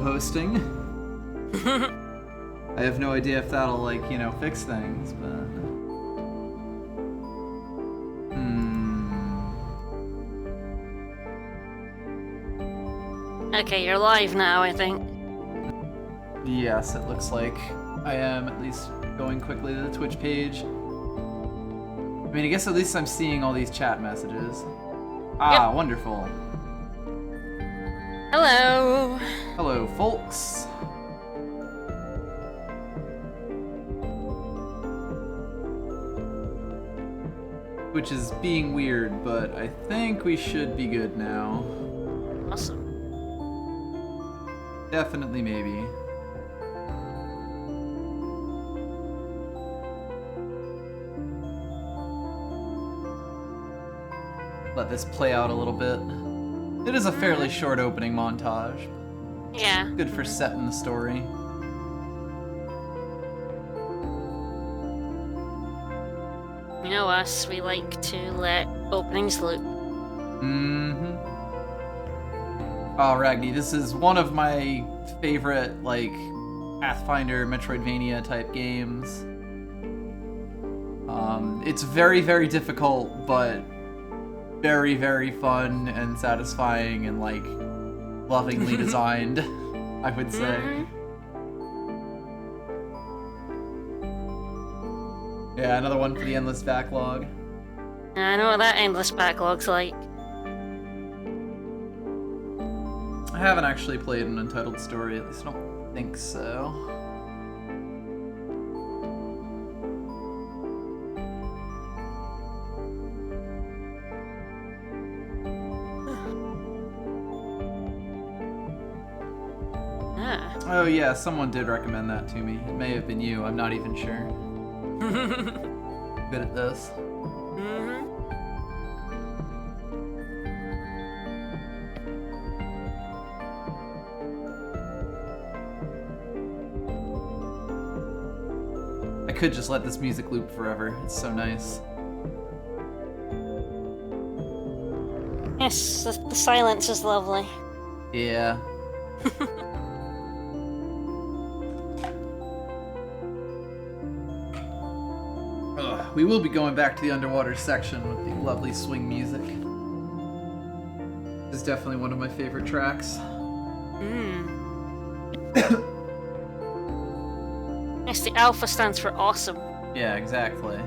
hosting. I have no idea if that'll, like, you know, fix things, but... Okay, you're live now, I think. Yes, it looks like I am at least going quickly to the Twitch page. I mean, I guess at least I'm seeing all these chat messages. Ah, yep. Wonderful. Hello. Hello, folks. Which is being weird, but I think we should be good now. Awesome. Definitely, maybe. Let this play out a little bit. It is a fairly short opening montage. Yeah. Good for setting the story. You know us, we like to let openings loop. Mm-hmm. Oh, Ragni, this is one of my favorite, like, Pathfinder, Metroidvania type games. It's very, very difficult, but very, very fun and satisfying and, like, lovingly designed, I would say. Yeah, another one for the endless backlog. I know what that endless backlog's like. I haven't actually played an Untitled Story, at least I don't think so. Oh yeah, someone did recommend that to me. It may have been you, I'm not even sure. Good at this. I could just let this music loop forever. It's so nice. Yes, the silence is lovely. Yeah. We will be going back to the underwater section with the lovely swing music. It's definitely one of my favorite tracks. Yes, the alpha stands for awesome. Yeah, exactly.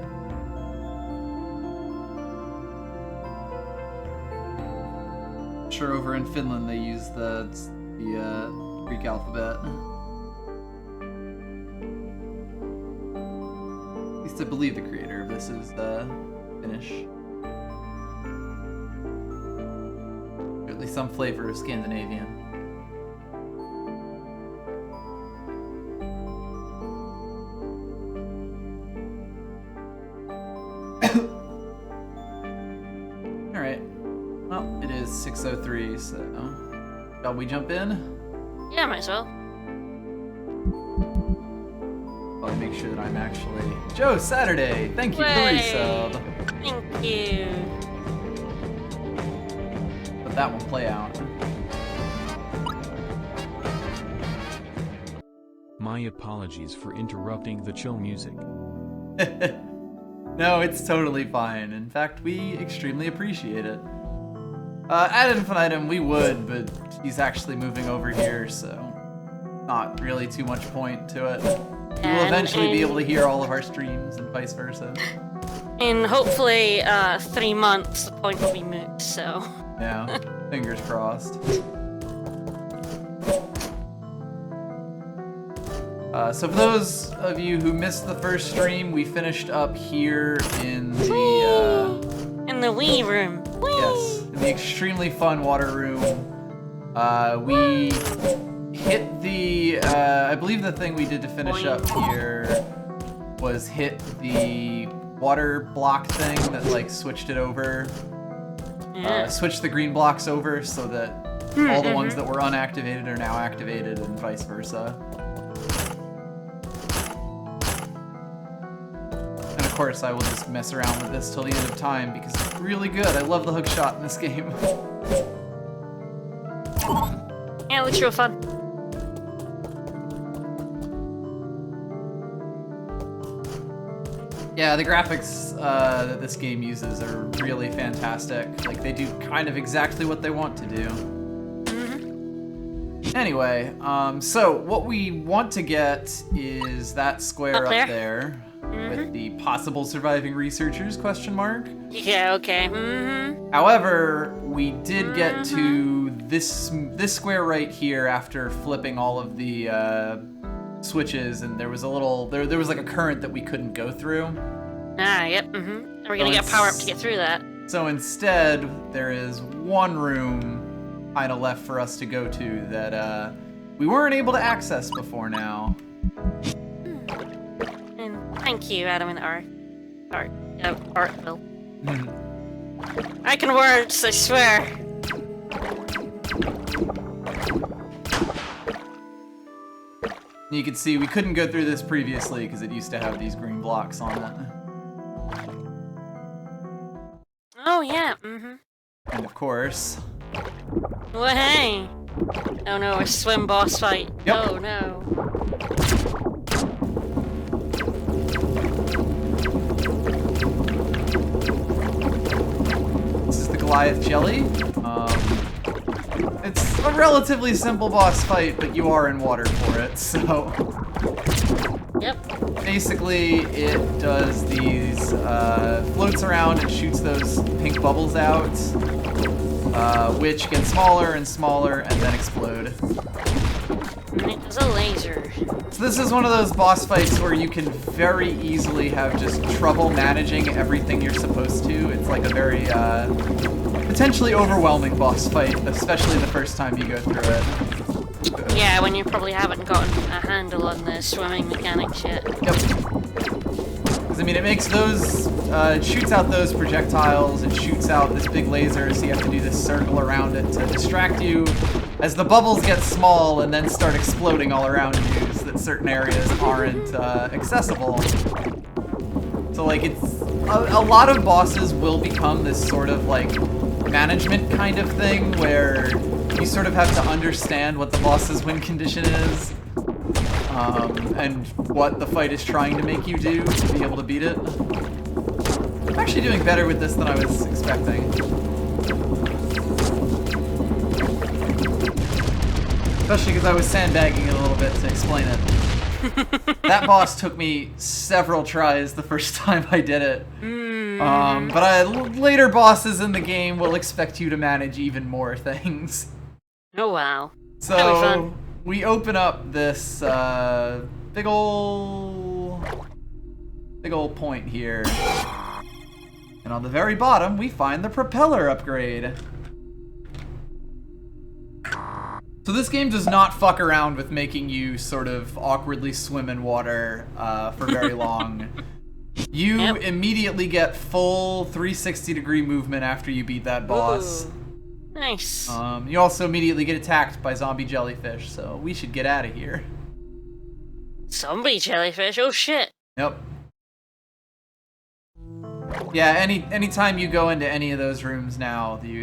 I'm sure over in Finland they use the Greek alphabet. At least I believe the creator of this is Finnish. Or at least some flavor of Scandinavian. Alright. Well, it is 6:03, so... Shall we jump in? Yeah, might as well. I'll make sure that I'm actually... Joe Saturday! Thank you for the resub! Thank you! Let that one play out. My apologies for interrupting the chill music. No, it's totally fine. In fact, we extremely appreciate it. Ad infinitum, we would, but he's actually moving over here, so... Not really too much point to it. We will eventually be able to hear all of our streams and vice versa. In hopefully 3 months, the point will be moot, so... Yeah, fingers crossed. So for those of you who missed the first stream, we finished up here in the... in the Wii room. Whee! Yes, in the extremely fun water room. We hit the... I believe the thing we did to finish up here was hit the water block thing that, like, switched it over. Yeah. Switched the green blocks over so that all the ones that were unactivated are now activated and vice versa. And of course, I will just mess around with this till the end of time because it's really good. I love the hook shot in this game. Yeah, it looks real fun. Yeah, the graphics that this game uses are really fantastic. Like, they do kind of exactly what they want to do. Anyway, so what we want to get is that square up there with the possible surviving researchers question mark. Yeah, okay. However, we did get to this square right here after flipping all of the switches, and there was a little there was like a current that we couldn't go through. Ah, yep. Are we gonna get power up to get through that? So instead, there is one room kind of left for us to go to that we weren't able to access before now. And thank you, Adam and Artville. I can words, I swear. You can see we couldn't go through this previously because it used to have these green blocks on it. Oh yeah, And of course... Well, hey! Oh no, a swim boss fight. Yep. Oh no. This is the Goliath jelly. It's a relatively simple boss fight, but you are in water for it, so... Yep. Basically, it does these, floats around and shoots those pink bubbles out, which get smaller and smaller and then explode. And it does a laser. So this is one of those boss fights where you can very easily have just trouble managing everything you're supposed to. It's like a very, potentially overwhelming boss fight, especially the first time you go through it. Yeah, when you probably haven't gotten a handle on the swimming mechanics yet. Yep. Because, I mean, it makes those, it shoots out those projectiles, it shoots out this big laser, so you have to do this circle around it to distract you as the bubbles get small and then start exploding all around you so that certain areas aren't accessible. So, like, it's, a lot of bosses will become this sort of, like, management kind of thing where you sort of have to understand what the boss's win condition is, and what the fight is trying to make you do to be able to beat it. I'm actually doing better with this than I was expecting. Especially because I was sandbagging it a little bit to explain it. That boss took me several tries the first time I did it. But later bosses in the game will expect you to manage even more things. Oh wow. So That'll be fun. we open up this big ol' point here, and on the very bottom we find the propeller upgrade. So this game does not fuck around with making you sort of awkwardly swim in water for very long. You immediately get full 360-degree movement after you beat that boss. Ooh. Nice. You also immediately get attacked by zombie jellyfish, so we should get out of here. Zombie jellyfish? Oh shit. Yep. Yeah, anytime you go into any of those rooms now, these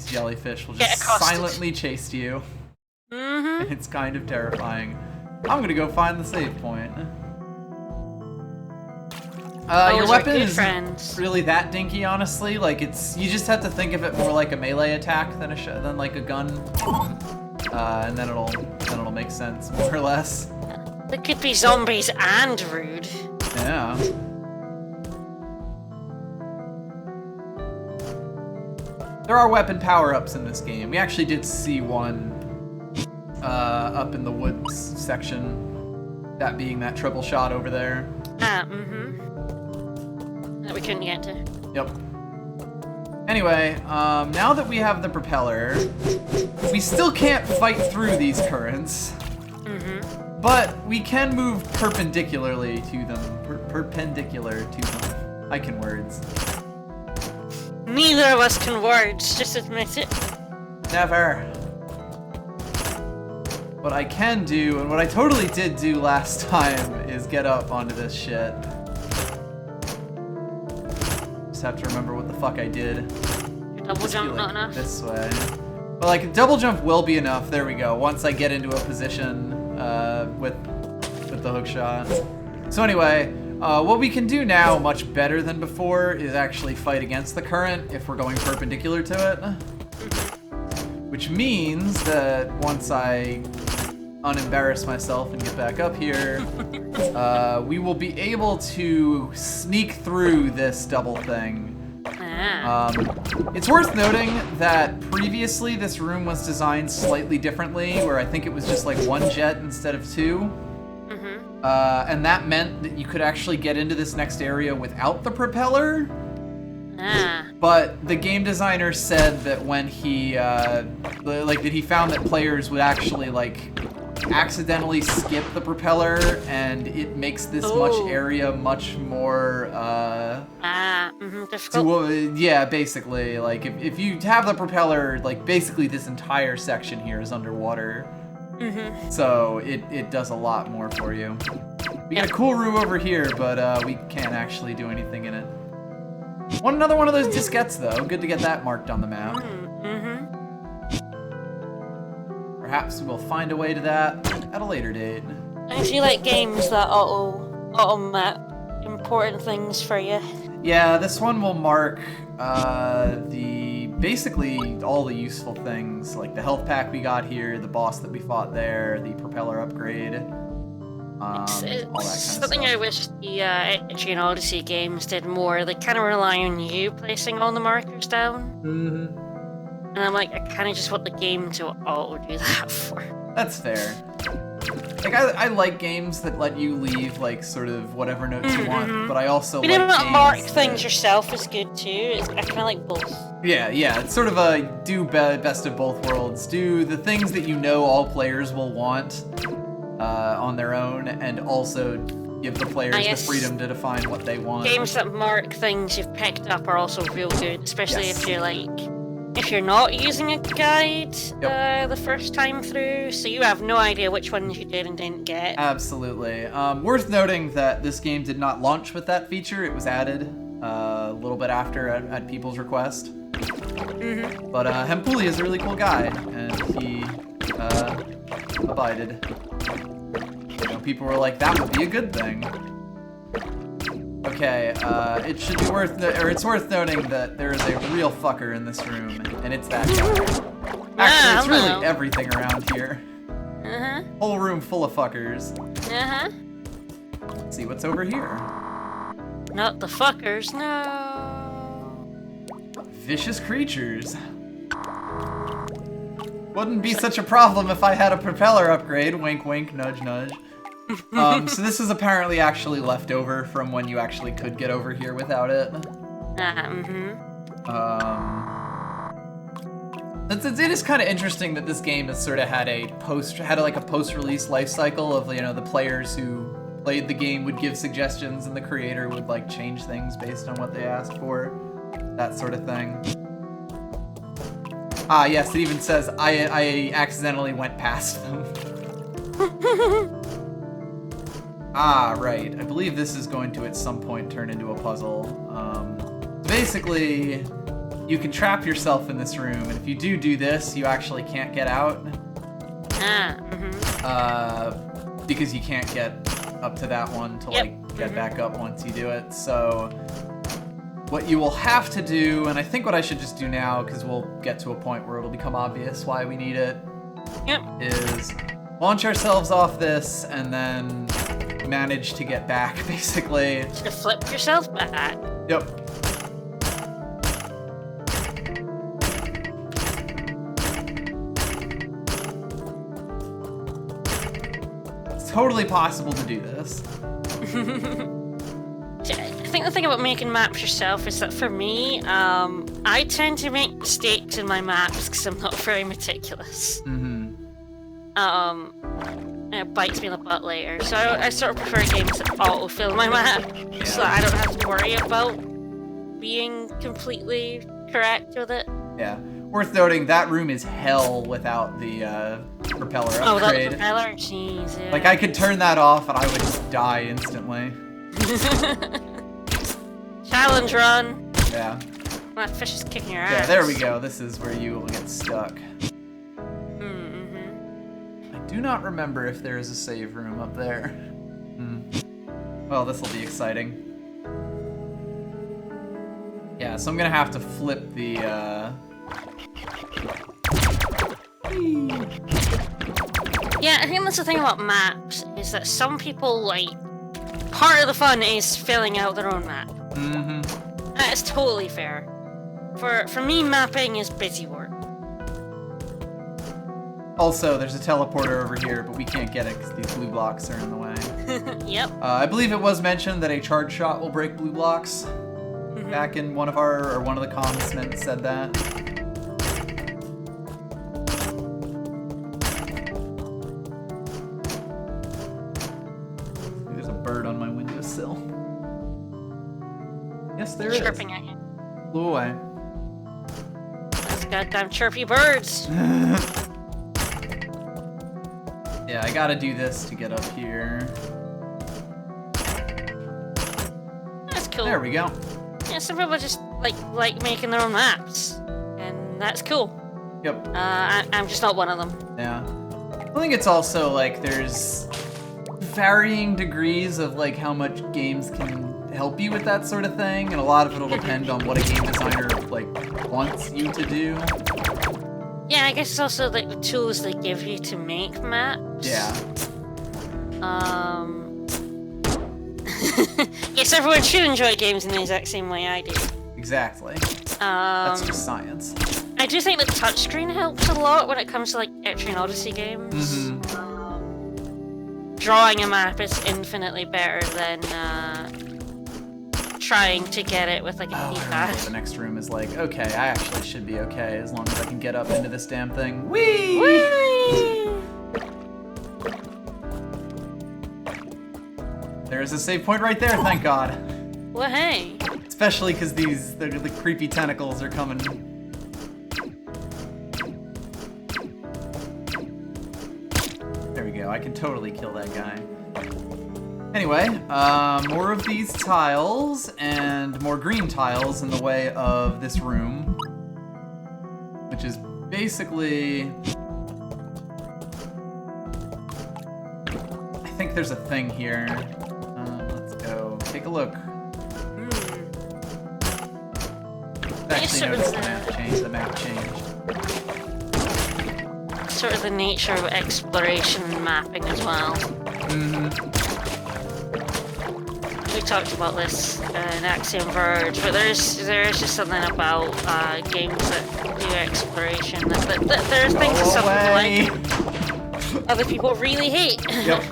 jellyfish will just silently chase you. And it's kind of terrifying. I'm gonna go find the save point. Your weapon isn't really that dinky, honestly. Like, you just have to think of it more like a melee attack than like a gun, and then it'll make sense more or less. There could be zombies and rude. Yeah. There are weapon power-ups in this game. We actually did see one up in the woods section. That being that triple shot over there. That we couldn't get to. Yep. Anyway, now that we have the propeller, we still can't fight through these currents. But we can move perpendicularly to them. Perpendicular to them. I can words. Neither of us can words, just admit it. Never. What I can do, and what I totally did do last time, is get up onto this shit. Just have to remember what the fuck I did. Your double jump not enough? This way. Well, like, double jump will be enough. There we go. Once I get into a position with the hook shot. So anyway, what we can do now, much better than before, is actually fight against the current if we're going perpendicular to it. Which means that once I unembarrass myself and get back up here, we will be able to sneak through this double thing. It's worth noting that previously this room was designed slightly differently, where I think it was just like 1 jet instead of 2. And that meant that you could actually get into this next area without the propeller. But the game designer said that when he, that he found that players would actually accidentally skip the propeller, and it makes this much area much more difficult. Yeah, basically, if you have the propeller, basically this entire section here is underwater. So it does a lot more for you. We got a cool room over here, but we can't actually do anything in it. Another one of those diskettes, though. Good to get that marked on the map. Perhaps we'll find a way to that at a later date. I feel like games that auto-map important things for you. Yeah, this one will mark basically all the useful things, like the health pack we got here, the boss that we fought there, the propeller upgrade, all that kind of something stuff. I wish the Etchy and Odyssey games did more. They kind of rely on you placing all the markers down. And I'm like, I kind of just want the game to auto do that for. That's fair. I like games that let you leave sort of whatever notes you want, but I also Being able to games mark that... things yourself is good too. I kind of like both. Yeah, it's sort of a best of both worlds. Do the things that you know all players will want on their own, and also give the players the freedom to define what they want. Games that mark things you've picked up are also real good, especially if you're if you're not using a guide the first time through, so you have no idea which ones you did and didn't get. Absolutely. Worth noting that this game did not launch with that feature. It was added a little bit after at people's request. But Hempuli is a really cool guy, and he abided. People were like, that would be a good thing. Okay, it's worth noting that there is a real fucker in this room, and it's that guy. Actually, it's really everything around here. Whole room full of fuckers. Let's see what's over here. Not the fuckers, no. Vicious creatures. Wouldn't be such a problem if I had a propeller upgrade. Wink, wink, nudge, nudge. So this is apparently actually left over from when you actually could get over here without it. It is kind of interesting that this game has sort of had a post-release life cycle of the players who played the game would give suggestions and the creator would change things based on what they asked for, that sort of thing. Ah, yes, it even says I accidentally went past them. Ah, right. I believe this is going to at some point turn into a puzzle. Basically, you can trap yourself in this room, and if you do this, you actually can't get out. Because you can't get up to that one to get back up once you do it. So what you will have to do, and I think what I should just do now, because we'll get to a point where it'll become obvious why we need it, is launch ourselves off this and then manage to get back, basically. To flip yourself back. Yep. It's totally possible to do this. I think the thing about making maps yourself is that for me, I tend to make mistakes in my maps because I'm not very meticulous. It bites me in the butt later, so I sort of prefer games that autofill my map, so that I don't have to worry about being completely correct with it. Yeah. Worth noting, that room is hell without the propeller upgrade. Oh, without the propeller? Jeez, yeah. I could turn that off and I would just die instantly. Challenge run! Yeah. That fish is kicking your ass. Yeah, there we go. This is where you will get stuck. I do not remember if there is a save room up there. Well, this will be exciting. Yeah, so I'm gonna have to flip the, Yeah, I think that's the thing about maps, is that some people, like, part of the fun is filling out their own map. Mm-hmm. That is totally fair. For me, mapping is busy work. Also, there's a teleporter over here, but we can't get it because these blue blocks are in the way. Yep. I believe it was mentioned that a charge shot will break blue blocks. Back in one of the comments said that. There's a bird on my windowsill. Yes, there is. Chirping at you. Flew away. Those goddamn chirpy birds. Yeah, I gotta do this to get up here. That's cool. There we go. Yeah, some people just like making their own maps, and that's cool. Yep. I'm just not one of them. Yeah. I think it's also like there's varying degrees of like how much games can help you with that sort of thing, and a lot of it'll depend on what a game designer like wants you to do. Yeah, I guess it's also like the tools they give you to make maps. Yeah. Yes, everyone should enjoy games in the exact same way I do. Exactly. That's just science. I do think the touchscreen helps a lot when it comes to like Etrian Odyssey games. Drawing a map is infinitely better than trying to get it with like a keypad. The next room is like, okay, I actually should be okay as long as I can get up into this damn thing. Whee! Whee! There's a save point right there, thank God. Well, hey. Especially because the creepy tentacles are coming. There we go, I can totally kill that guy. Anyway, more of these tiles and more green tiles in the way of this room, which is basically... I think there's a thing here. Let's go take a look. Actually, notice the map changed. Sort of the nature of exploration and mapping as well. We talked about this in Axiom Verge, but there's just something about games that do exploration that there's things that some people like, other people really hate. Yep.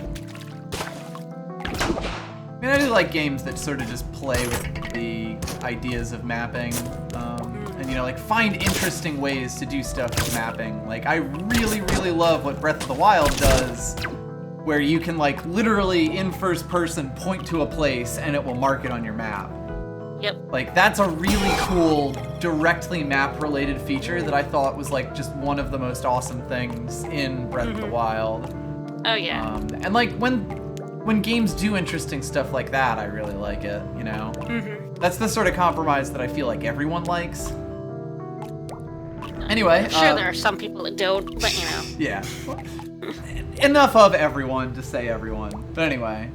I mean, I do like games that sort of just play with the ideas of mapping, and you know, like find interesting ways to do stuff with mapping. Like, I really, really love what Breath of the Wild does, where you can like literally in first person point to a place and it will mark it on your map. Yep. Like, that's a really cool directly map related feature that I thought was like just one of the most awesome things in Breath of the Wild. Oh yeah. And like when games do interesting stuff like that, I really like it, you know? That's the sort of compromise that I feel like everyone likes. Anyway. I'm sure there are some people that don't, but you know. Yeah. Enough of everyone to say everyone. But anyway.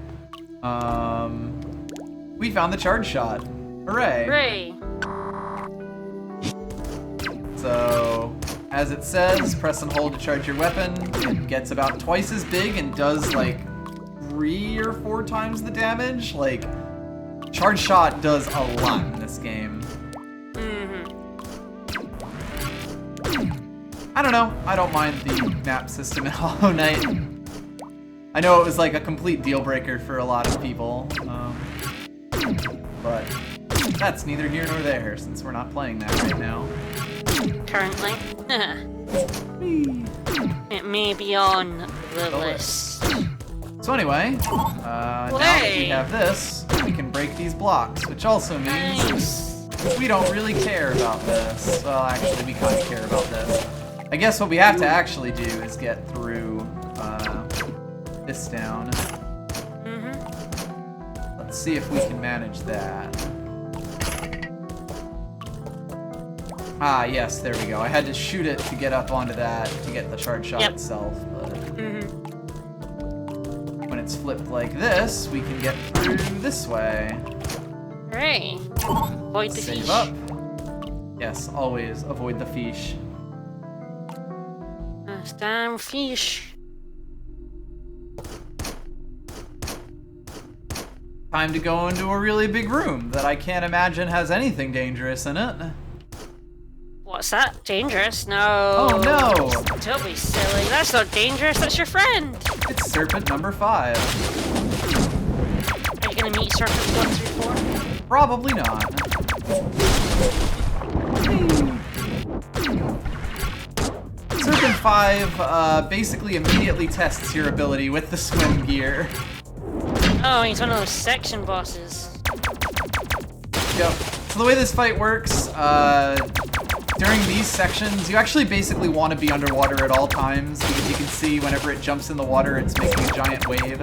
We found the charge shot. Hooray. Hooray. So, as it says, press and hold to charge your weapon. It gets about twice as big and does like 3 or 4 times the damage. Like, charge shot does a lot in this game. I don't know. I don't mind the map system in Hollow Knight. I know it was like a complete deal breaker for a lot of people, but that's neither here nor there since we're not playing that right now. Currently. It may be on the list. So anyway, now that we have this, we can break these blocks, which also means we don't really care about this. Well, actually, we kind of care about this. I guess what we have to actually do is get through this down. Let's see if we can manage that. Ah, yes, there we go. I had to shoot it to get up onto that to get the charge shot itself, but when it it's flipped like this, we can get through this way. Hooray. Avoid the Save fish. up. Yes, always avoid the fish. Damn fish. Time to go into a really big room that I can't imagine has anything dangerous in it. What's that? Dangerous? No. Oh no! Don't be silly. That's not dangerous. That's your friend. It's Serpent number 5. Are you gonna meet Serpent 1 through 4? Probably not. Serpent 5 basically immediately tests your ability with the swim gear. Oh, he's one of those section bosses. Yep. So the way this fight works, during these sections, you actually basically want to be underwater at all times, because you can see whenever it jumps in the water, it's making a giant wave.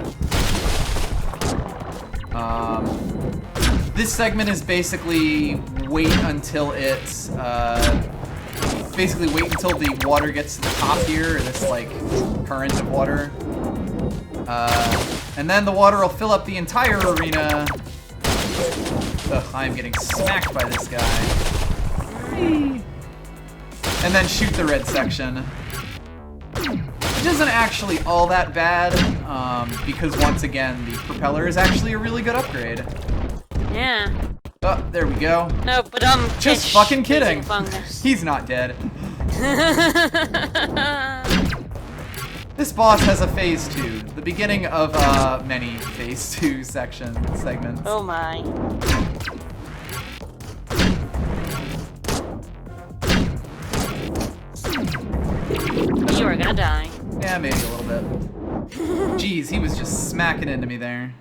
This segment is basically wait until it's, basically wait until the water gets to the top here, or this, like, current of water. And then the water will fill up the entire arena. Ugh, I'm getting smacked by this guy. And then shoot the red section. Which isn't actually all that bad, because once again, the propeller is actually a really good upgrade. Yeah. Oh, there we go. No, but Just fucking kidding. Fungus. He's not dead. This boss has a phase 2, the beginning of many phase 2 segments. Oh my. You are gonna die. Yeah, maybe a little bit. Jeez, he was just smacking into me there.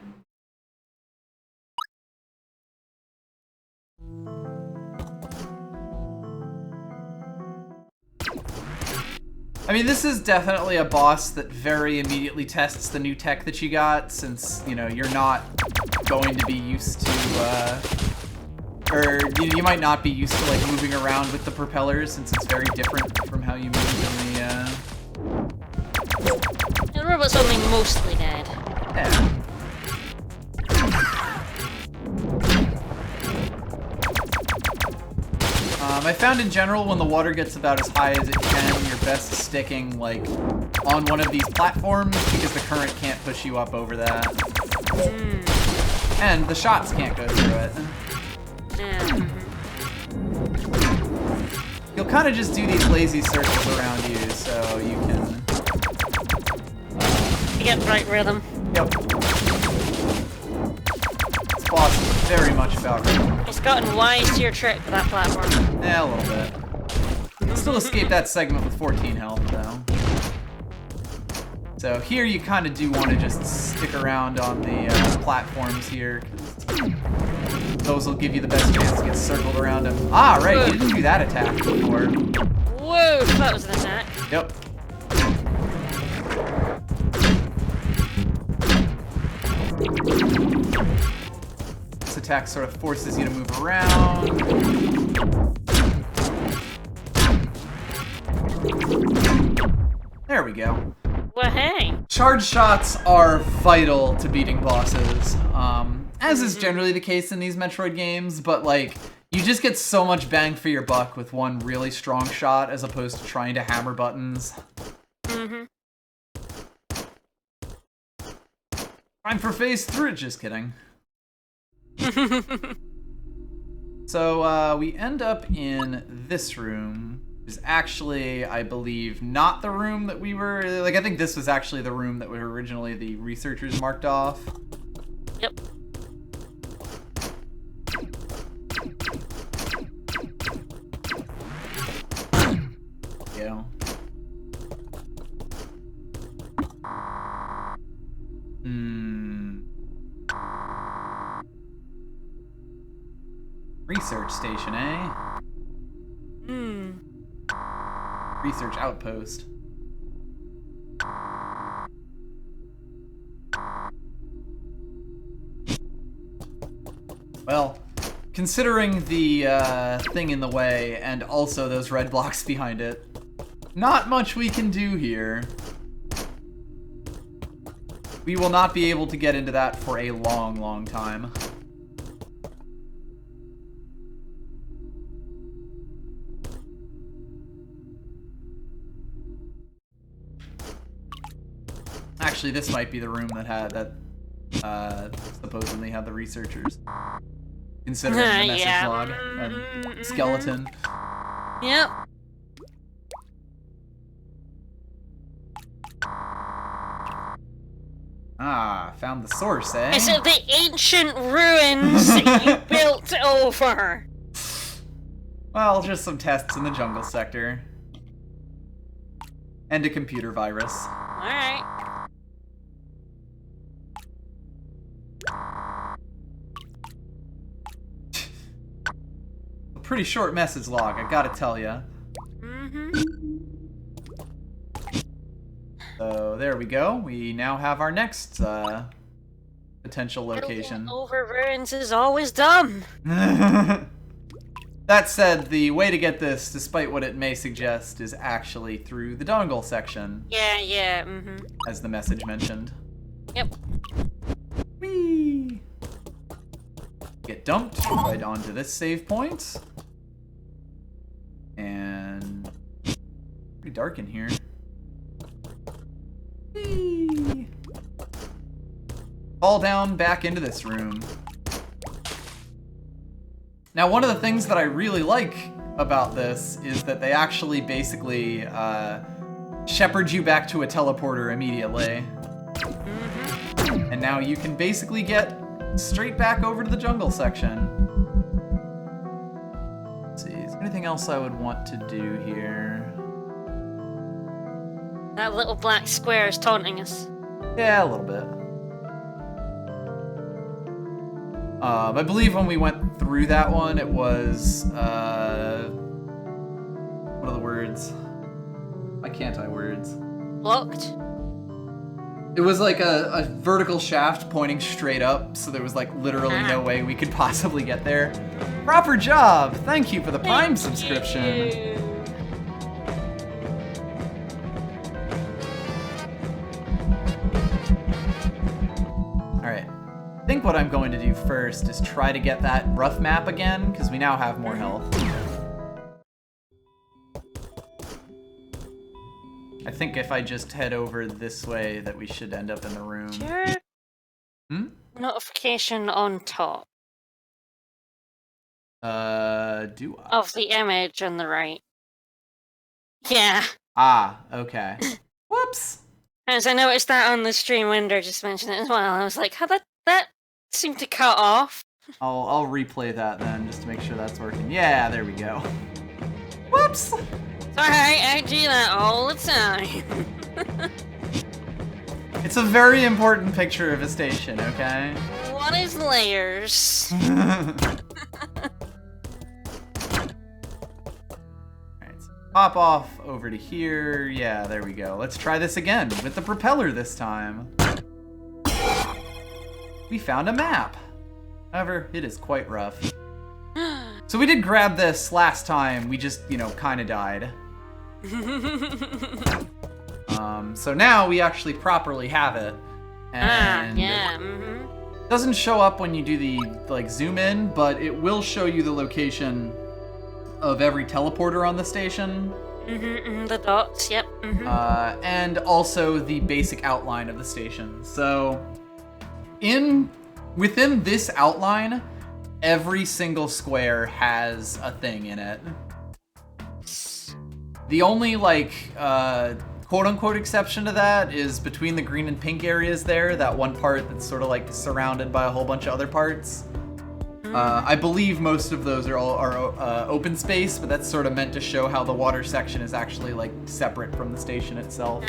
I mean, this is definitely a boss that very immediately tests the new tech that you got, since, you know, you're not going to be used to, or you might not be used to, like, moving around with the propellers, since it's very different from how you move in the, The robot's only mostly dead. yeah. I found in general when the water gets about as high as it can, you're best sticking, like, on one of these platforms, because the current can't push you up over that. And the shots can't go through it. Yeah. You'll kind of just do these lazy circles around you, so you can... You get right rhythm. Yep. This boss is very much about rhythm. It's gotten wise to your trick with that platform. Yeah, a little bit. Still escape that segment with 14 health, though. So here you kind of do want to just stick around on the platforms here, 'cause those will give you the best chance to get circled around them. Ah, right, you didn't do that attack before. Whoa, that was an attack. Yep. This attack sort of forces you to move around. There we go. Well, hey. Charge shots are vital to beating bosses, as is generally the case in these Metroid games, but like, you just get so much bang for your buck with one really strong shot as opposed to trying to hammer buttons. Time for phase 3, just kidding. So, we end up in this room. Is actually, I believe, not the room that we were... Like, I think this was actually the room that were originally the researchers marked off. Yep. Yeah. Research station, eh? Research outpost. Well, considering the thing in the way and also those red blocks behind it, not much we can do here. We will not be able to get into that for a long, long time. Actually, this might be the room that had supposedly had the researchers. Considering the message log and skeleton. Yep. Ah, found the source, eh? Is it the ancient ruins that you built over? Well, just some tests in the jungle sector. And a computer virus. Alright. A pretty short message log, I gotta tell ya. So there we go. We now have our next potential location. Over ruins is always dumb. That said, the way to get this, despite what it may suggest, is actually through the dongle section. Yeah, As the message mentioned. Yep. Whee! Get dumped right onto this save point. And pretty dark in here. Whee! Fall down back into this room. Now, one of the things that I really like about this is that they actually basically shepherd you back to a teleporter immediately. And now you can basically get straight back over to the jungle section. Let's see, is there anything else I would want to do here? That little black square is taunting us. Yeah, a little bit. I believe when we went through that one, it was, what are the words? Why can't I words? Blocked? It was like a vertical shaft pointing straight up, so there was like literally no way we could possibly get there. Proper job! Thank you for the Prime subscription. Alright. I think what I'm going to do first is try to get that rough map again, because we now have more health. I think if I just head over this way that we should end up in the room. Sure. Notification on top. Do I? Of the image on the right. Yeah. Ah, okay. Whoops! As I noticed that on the stream window, just mentioned it as well. I was like, how that seemed to cut off. I'll replay that then, just to make sure that's working. Yeah, there we go. Whoops! Sorry, I do that all the time. It's a very important picture of a station, okay? What is layers? Alright, so pop off over to here. Yeah, there we go. Let's try this again, with the propeller this time. We found a map. However, it is quite rough. So we did grab this last time, we just, you know, kinda died. So now we actually properly have it. And yeah, it doesn't show up when you do the, like, zoom in, but it will show you the location of every teleporter on the station. The dots, yep. And also the basic outline of the station. So, within this outline, every single square has a thing in it. The only, like, quote-unquote exception to that is between the green and pink areas there, that one part that's sort of, like, surrounded by a whole bunch of other parts. I believe most of those are open space, but that's sort of meant to show how the water section is actually, like, separate from the station itself.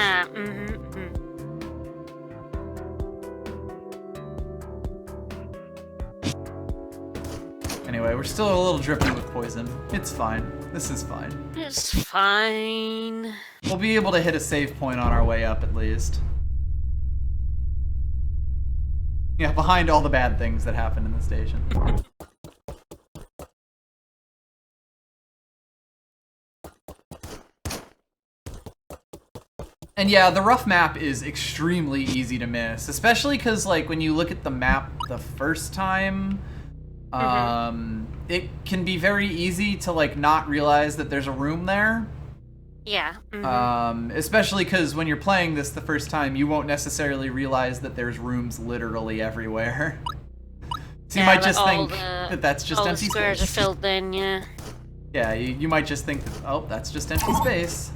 Anyway, we're still a little drippy with poison. It's fine. This is fine. It's fine. We'll be able to hit a save point on our way up, at least. Yeah, behind all the bad things that happen in the station. And yeah, the rough map is extremely easy to miss, especially because like when you look at the map the first time, it can be very easy to like not realize that there's a room there. Yeah. Especially because when you're playing this the first time, you won't necessarily realize that there's rooms literally everywhere. So you might just think that that's just empty space. All the squares are filled in, yeah. Yeah, you might just think that, oh, that's just empty space.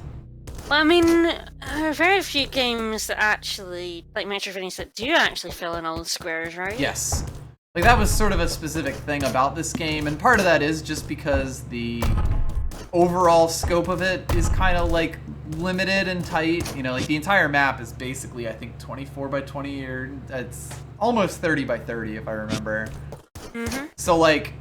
Well, I mean, there are very few games that actually, like Metroidvanias, that do actually fill in all the squares, right? Yes. Like, that was sort of a specific thing about this game, and part of that is just because the overall scope of it is kind of, like, limited and tight. You know, like, the entire map is basically, I think, 24 by 20, or it's almost 30 by 30, if I remember. So, like,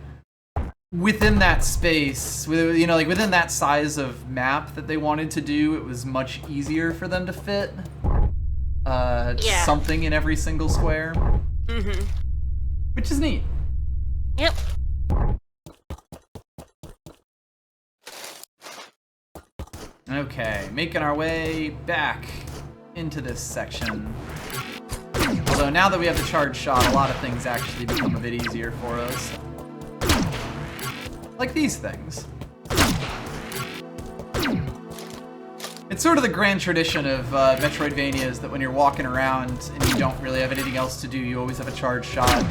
within that space, you know, like within that size of map that they wanted to do, it was much easier for them to fit something in every single square. Which is neat. Yep. Okay, making our way back into this section. Although now that we have the charge shot, a lot of things actually become a bit easier for us. Like these things. It's sort of the grand tradition of Metroidvanias that when you're walking around and you don't really have anything else to do, you always have a charge shot.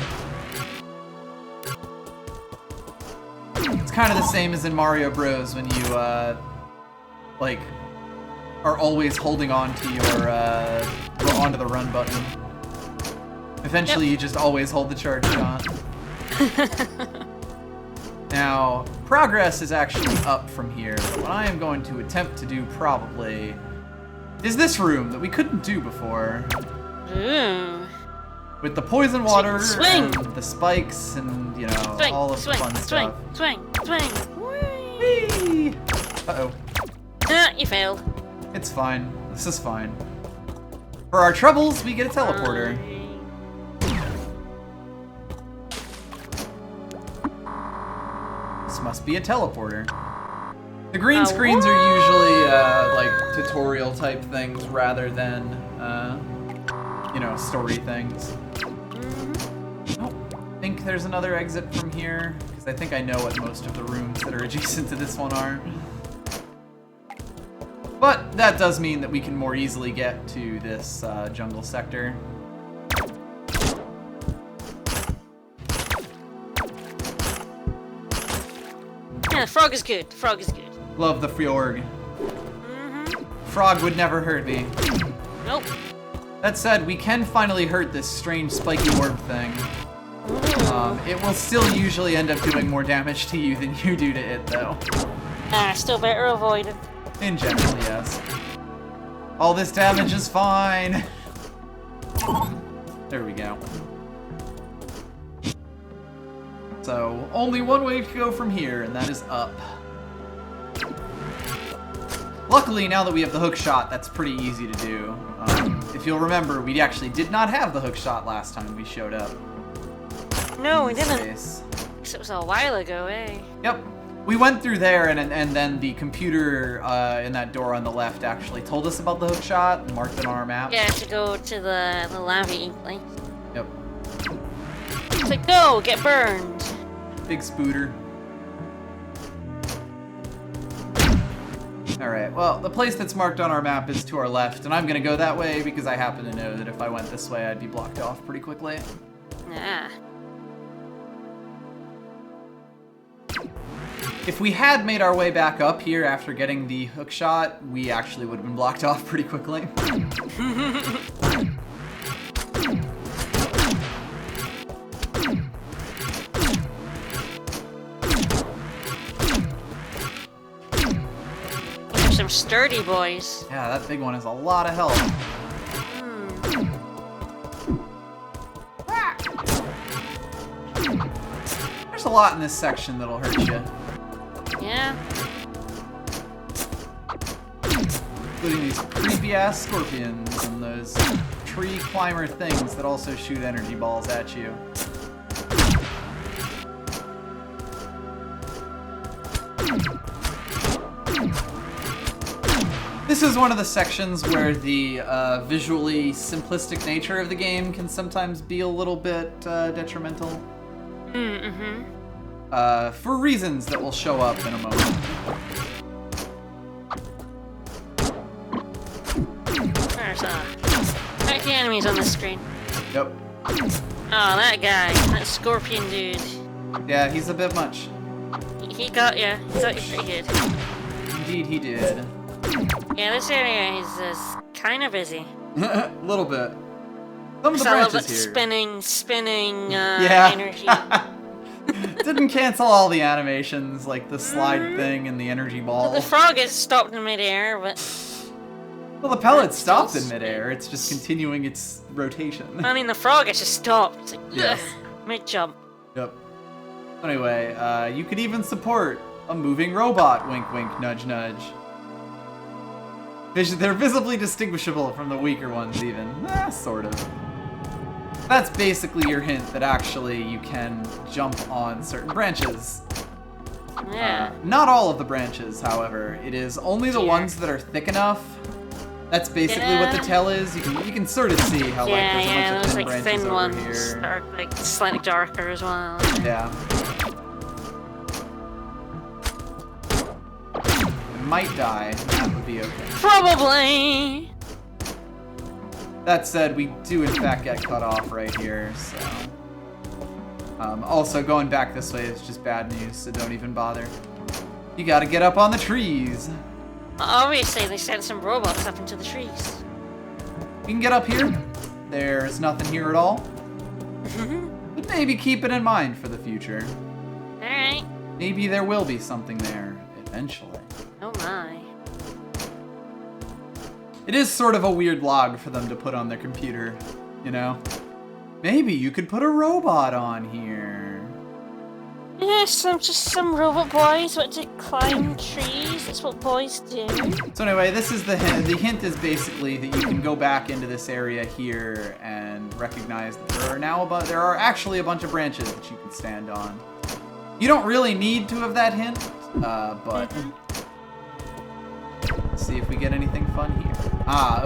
It's kind of the same as in Mario Bros. When you, like, are always holding on to your, onto the run button. Eventually you just always hold the charge shot. Now, progress is actually up from here, but what I am going to attempt to do probably is this room that we couldn't do before. With the poison water and the spikes and, you know, all of the fun stuff. Swing! Whee! Uh-oh. You failed. It's fine. This is fine. For our troubles, we get a teleporter. This must be a teleporter. The green screens are usually, like, tutorial type things rather than, you know, story things. Oh, I think there's another exit from here, because I think I know what most of the rooms that are adjacent to this one are. But that does mean that we can more easily get to this jungle sector. Yeah, frog is good. Frog is good. Love the fjord. Frog would never hurt me. Nope. That said, we can finally hurt this strange spiky orb thing. It will still usually end up doing more damage to you than you do to it, though. Still better avoid it. In general, yes. All this damage is fine. There we go. So, only one way to go from here, and that is up. Luckily, now that we have the hook shot, that's pretty easy to do. If you'll remember, we actually did not have the hook shot last time we showed up. No, we didn't. It was a while ago, eh? Yep. We went through there, and then the computer in that door on the left actually told us about the hook shot and marked it on our map. Yeah, to go to the lava place. Yep. It's like, go, get burned. Big spooter. Alright, well, the place that's marked on our map is to our left, and I'm gonna go that way because I happen to know that if I went this way, I'd be blocked off pretty quickly. Yeah. If we had made our way back up here after getting the hook shot, we actually would have been blocked off pretty quickly. Some sturdy boys. Yeah, that big one has a lot of health. There's a lot in this section that'll hurt you. Yeah. Including these creepy-ass scorpions and those tree climber things that also shoot energy balls at you. This This is one of the sections where the visually simplistic nature of the game can sometimes be a little bit detrimental. For reasons that will show up in a moment. There's the enemies on the screen. Yep. Oh, that guy. That scorpion dude. Yeah, he's a bit much. He got you. He got you pretty good. Indeed, he did. Yeah, this area is kind of busy. A little bit. Some of the I love branches that here. spinning Yeah. energy. Didn't cancel all the animations, like the slide thing and the energy ball. The frog is stopped in midair, but... Well, the pellet stopped in midair. It's just continuing its rotation. I mean, the frog is just stopped. It's like, Yes. mid-jump. Yep. Anyway, you could even support a moving robot, wink wink, nudge nudge. They're visibly distinguishable from the weaker ones even. Sort of. That's basically your hint that actually you can jump on certain branches. Yeah. Not all of the branches, however. It is only the ones that are thick enough. That's basically what the tell is. You can sort of see how like there's a bunch of those thin like branches thin over ones here. that are like slightly darker as well. Yeah. It might die. That would be okay. Probably. That said, we do in fact get cut off right here, so... also, going back this way is just bad news, so don't even bother. You gotta get up on the trees. Obviously, they sent some robots up into the trees. You can get up here. There's nothing here at all. But maybe keep it in mind for the future. Alright. Maybe there will be something there, eventually. Oh my. It is sort of a weird log for them to put on their computer, you know? Maybe you could put a robot on here. Yes, I'm just some robot boys want to climb trees. That's what boys do. So anyway, this is the hint. The hint is basically that you can go back into this area here and recognize that there are actually a bunch of branches that you can stand on. You don't really need to have that hint, but let's see if we get anything fun here.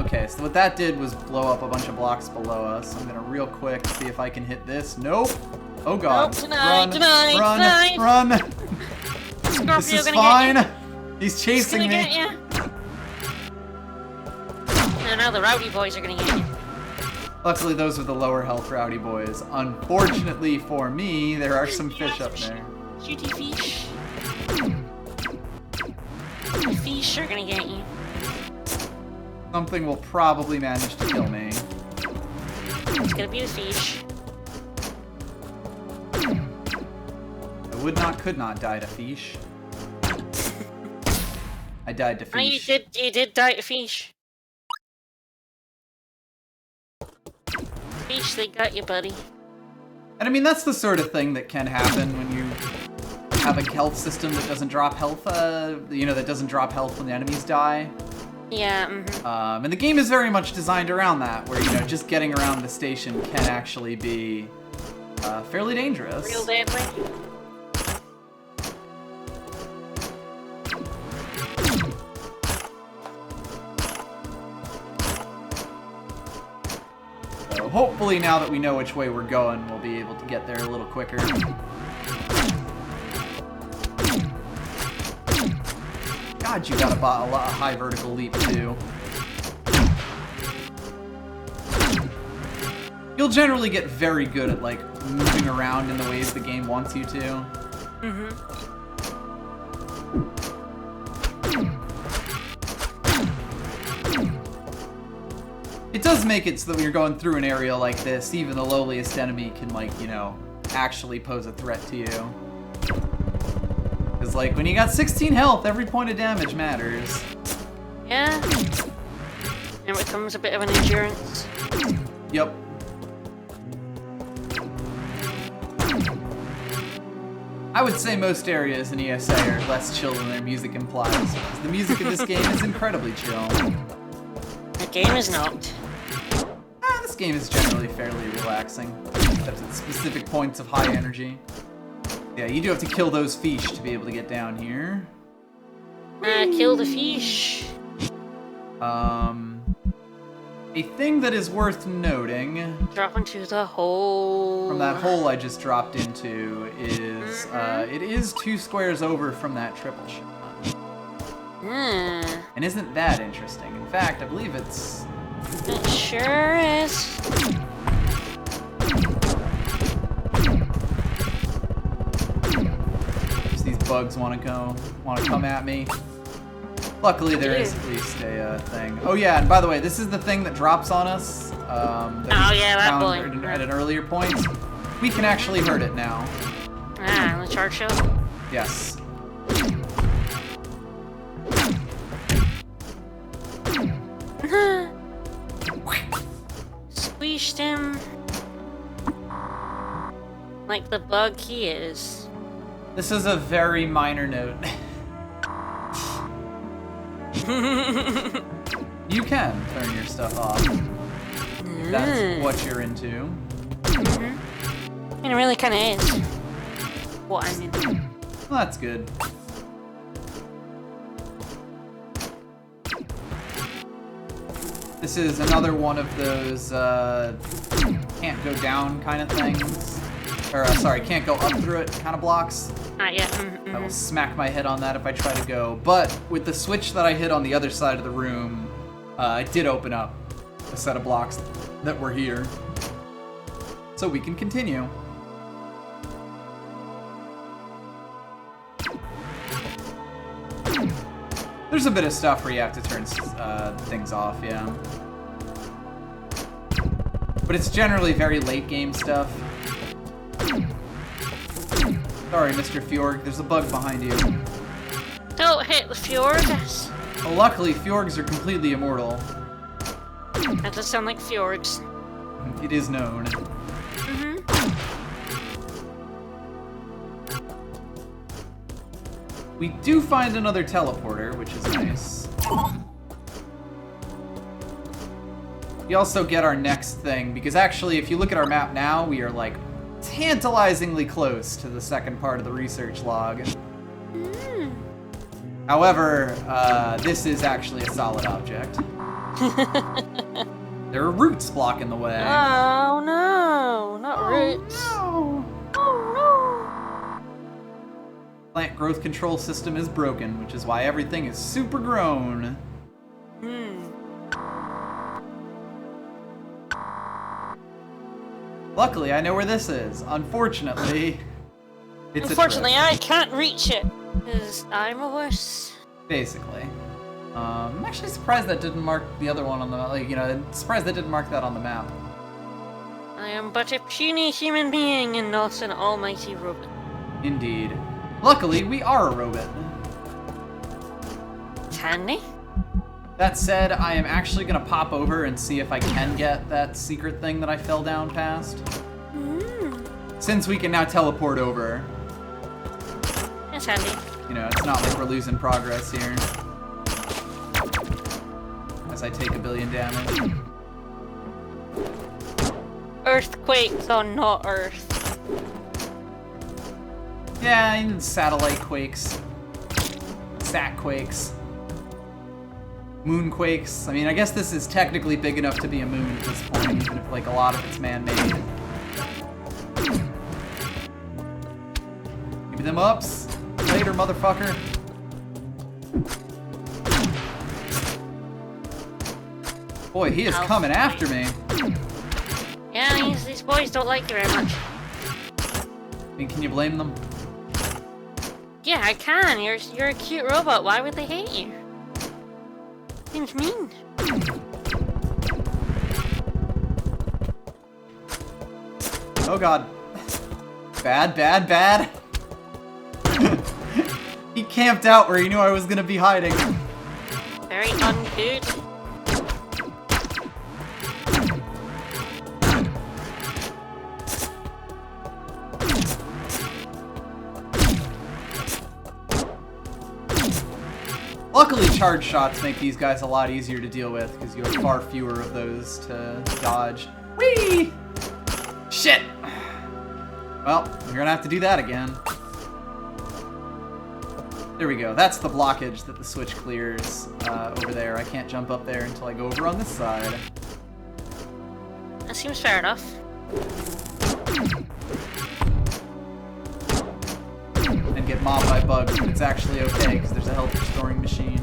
Okay, so what that did was blow up a bunch of blocks below us. I'm gonna real quick see if I can hit this. Nope. Oh god. Nope, denied, denied. Run! Scorpio This is gonna fine. Get you. He's chasing He's gonna me. get you. No, now the rowdy boys are gonna get you. Luckily, those are the lower health rowdy boys. Unfortunately for me, there are some fish up there. Shooty fish. The fish are gonna get you. Something will probably manage to kill me. It's gonna be the fish. I could not die to fish. I died to Oh, you fish. you did die to fish. Fish, they got you, buddy. And I mean, that's the sort of thing that can happen when you have a health system that doesn't drop health, that doesn't drop health when the enemies die. Yeah, And the game is very much designed around that, where, just getting around the station can actually be fairly dangerous. Real deadly. So hopefully now that we know which way we're going, we'll be able to get there a little quicker. God, you got a high vertical leap too. You'll generally get very good at like moving around in the ways the game wants you to. It does make it so that when you're going through an area like this, even the lowliest enemy can actually pose a threat to you. Because when you got 16 health, every point of damage matters. Yeah. And it becomes a bit of an endurance. Yep. I would say most areas in ESA are less chill than their music implies, because the music of this game is incredibly chill. The game is not. This game is generally fairly relaxing, except at specific points of high energy. Yeah, you do have to kill those fish to be able to get down here. Kill the fish. A thing that is worth noting Drop into the hole. from that hole I just dropped into is it is 2 squares over from that triple shot. And isn't that interesting? In fact, I believe it's... It sure is. These bugs want to come at me. Luckily, there is at least a thing. Oh yeah, and by the way, this is the thing that drops on us. That boy. At an earlier point. We can actually hurt it now. The charge show? Yes. Squeezed him. Like the bug he is. This is a very minor note. You can turn your stuff off. If that's what you're into. I mean, it really kind of is. What I'm into. Well, that's good. This is another one of those can't go down kind of things. Or, sorry, can't go up through it kind of blocks. Yeah. I will smack my head on that if I try to go. But with the switch that I hit on the other side of the room, it did open up a set of blocks that were here. So we can continue. There's a bit of stuff where you have to turn things off, yeah. But it's generally very late game stuff. Sorry, Mr. Fjord, there's a bug behind you. Don't hit the fjord. Well, luckily, Fjords are completely immortal. That does sound like fjords. It is known. We do find another teleporter, which is nice. We also get our next thing, because actually, if you look at our map now, we are like tantalizingly close to the second part of the research log. However, this is actually a solid object. There are roots blocking the way. Oh no, not roots. No. Oh Plant growth control system is broken, which is why everything is super grown. Luckily, I know where this is. Unfortunately, it's Unfortunately, I can't reach it because I'm a wuss. Basically. I'm actually surprised that didn't mark the other one on the, surprised that didn't mark that on the map. I am but a puny human being and not an almighty robot. Indeed. Luckily, we are a robot. Handy? That said, I am actually gonna pop over and see if I can get that secret thing that I fell down past. Since we can now teleport over. That's handy. It's not like we're losing progress here. As I take 1 billion damage. Earthquakes on not Earth. Yeah, even satellite quakes. Sat quakes. Moonquakes. I mean, I guess this is technically big enough to be a moon at this point, even if, a lot of it's man-made. Give me them ups. Later, motherfucker. Boy, he is coming after me. Yeah, these boys don't like you very much. I mean, can you blame them? Yeah, I can. You're a cute robot. Why would they hate you? Seems mean. Oh god. Bad, bad, bad. He camped out where he knew I was gonna be hiding. Very ungood. Luckily, charge shots make these guys a lot easier to deal with, because you have far fewer of those to dodge. Whee! Shit! Well, we're gonna have to do that again. There we go. That's the blockage that the switch clears over there. I can't jump up there until I go over on this side. That seems fair enough. And get mobbed by bugs, but it's actually okay because there's a health restoring machine.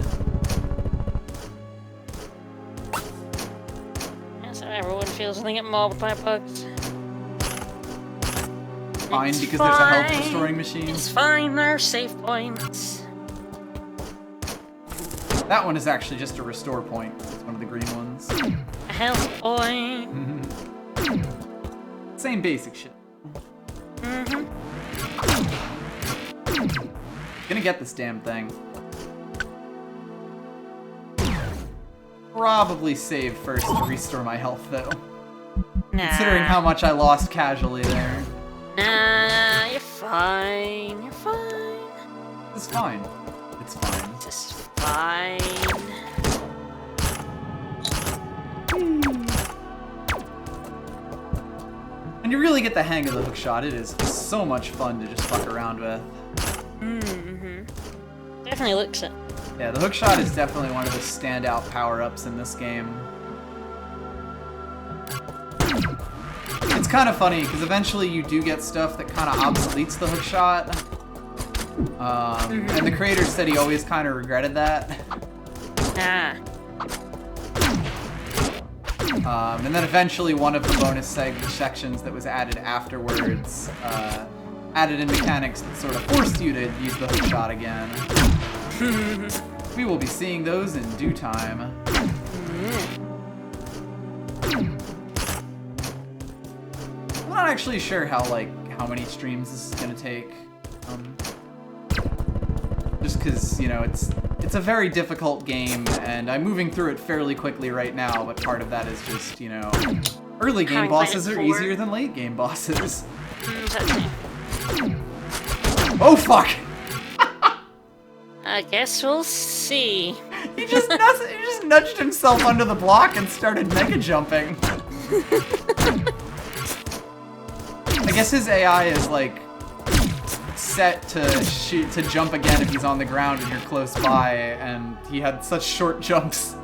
Yeah, so everyone feels when they get mobbed by bugs. Fine, It's because there's a health fine. restoring machine. It's fine, there are save points. That one is actually just a restore point. It's one of the green ones. A health point. Same basic shit. Gonna get this damn thing. Probably save first to restore my health, though. Nah. Considering how much I lost casually there. Nah, you're fine. You're fine. It's fine. It's fine. This is fine. When you really get the hang of the hookshot, it is so much fun to just fuck around with. Definitely looks it. Yeah, the hookshot is definitely one of the standout power-ups in this game. It's kind of funny, because eventually you do get stuff that kind of obsoletes the hookshot. And the creator said he always kind of regretted that. Ah. And then eventually one of the bonus sections that was added afterwards added in mechanics that sort of forced you to use the hookshot again. We will be seeing those in due time. I'm not actually sure how many streams this is gonna take. Just because, you know, it's a very difficult game, and I'm moving through it fairly quickly right now, but part of that is just, you know, early game Having played bosses it are before. easier than late game bosses. Exactly. Oh fuck! I guess we'll see. He just nudged himself under the block and started mega jumping. I guess his AI is like set to jump again if he's on the ground and you're close by, and he had such short jumps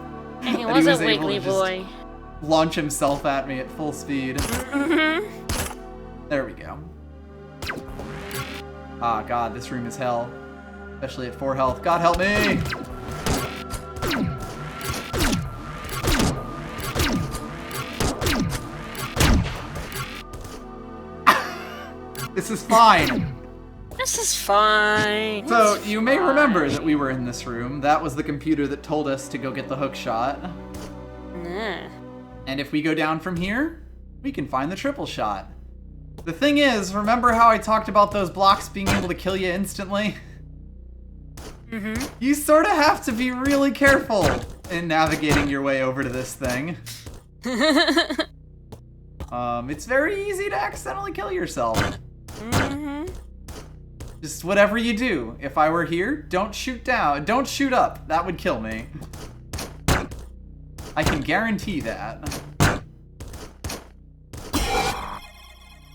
And he that was he a was able wiggly to just boy. launch himself at me at full speed. There we go. Ah, God, this room is hell. Especially at 4 health. God help me! This is fine. This is fine. So, It's you may fine. remember that we were in this room. That was the computer that told us to go get the hook shot. Nah. And if we go down from here, we can find the triple shot. The thing is, remember how I talked about those blocks being able to kill you instantly? You sort of have to be really careful in navigating your way over to this thing. It's very easy to accidentally kill yourself. Just whatever you do. If I were here, don't shoot down. Don't shoot up. That would kill me. I can guarantee that.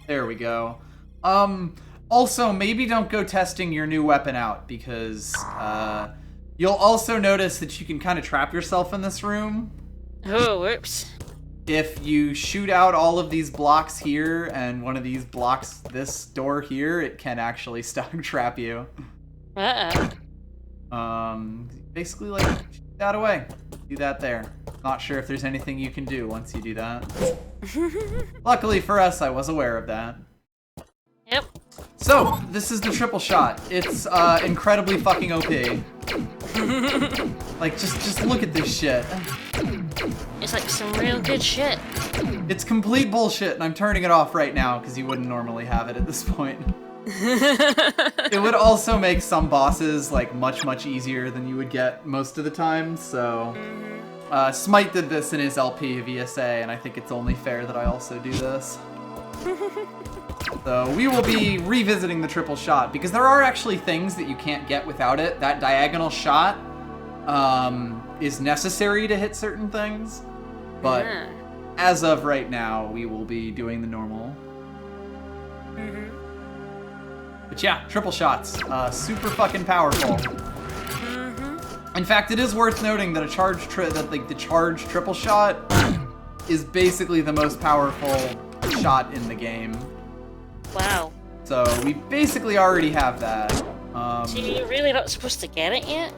There we go. Also, maybe don't go testing your new weapon out, because you'll also notice that you can kind of trap yourself in this room. Oh, whoops. If you shoot out all of these blocks here and one of these blocks, this door here, it can actually trap you. Basically, like, shoot that away. Do that there. Not sure if there's anything you can do once you do that. Luckily for us, I was aware of that. Yep. So, this is the triple shot. It's incredibly fucking OP. Like, just look at this shit. It's like some real good shit. It's complete bullshit, and I'm turning it off right now because you wouldn't normally have it at this point. It would also make some bosses like much easier than you would get most of the time, so Smite did this in his LP of ESA, and I think it's only fair that I also do this. So we will be revisiting the triple shot, because there are actually things that you can't get without it. That diagonal shot is necessary to hit certain things, but as of right now, we will be doing the normal. But yeah, triple shots. Super fucking powerful. In fact, it is worth noting that the charge triple shot is basically the most powerful shot in the game. Wow. So we basically already have that. So you're really not supposed to get it yet?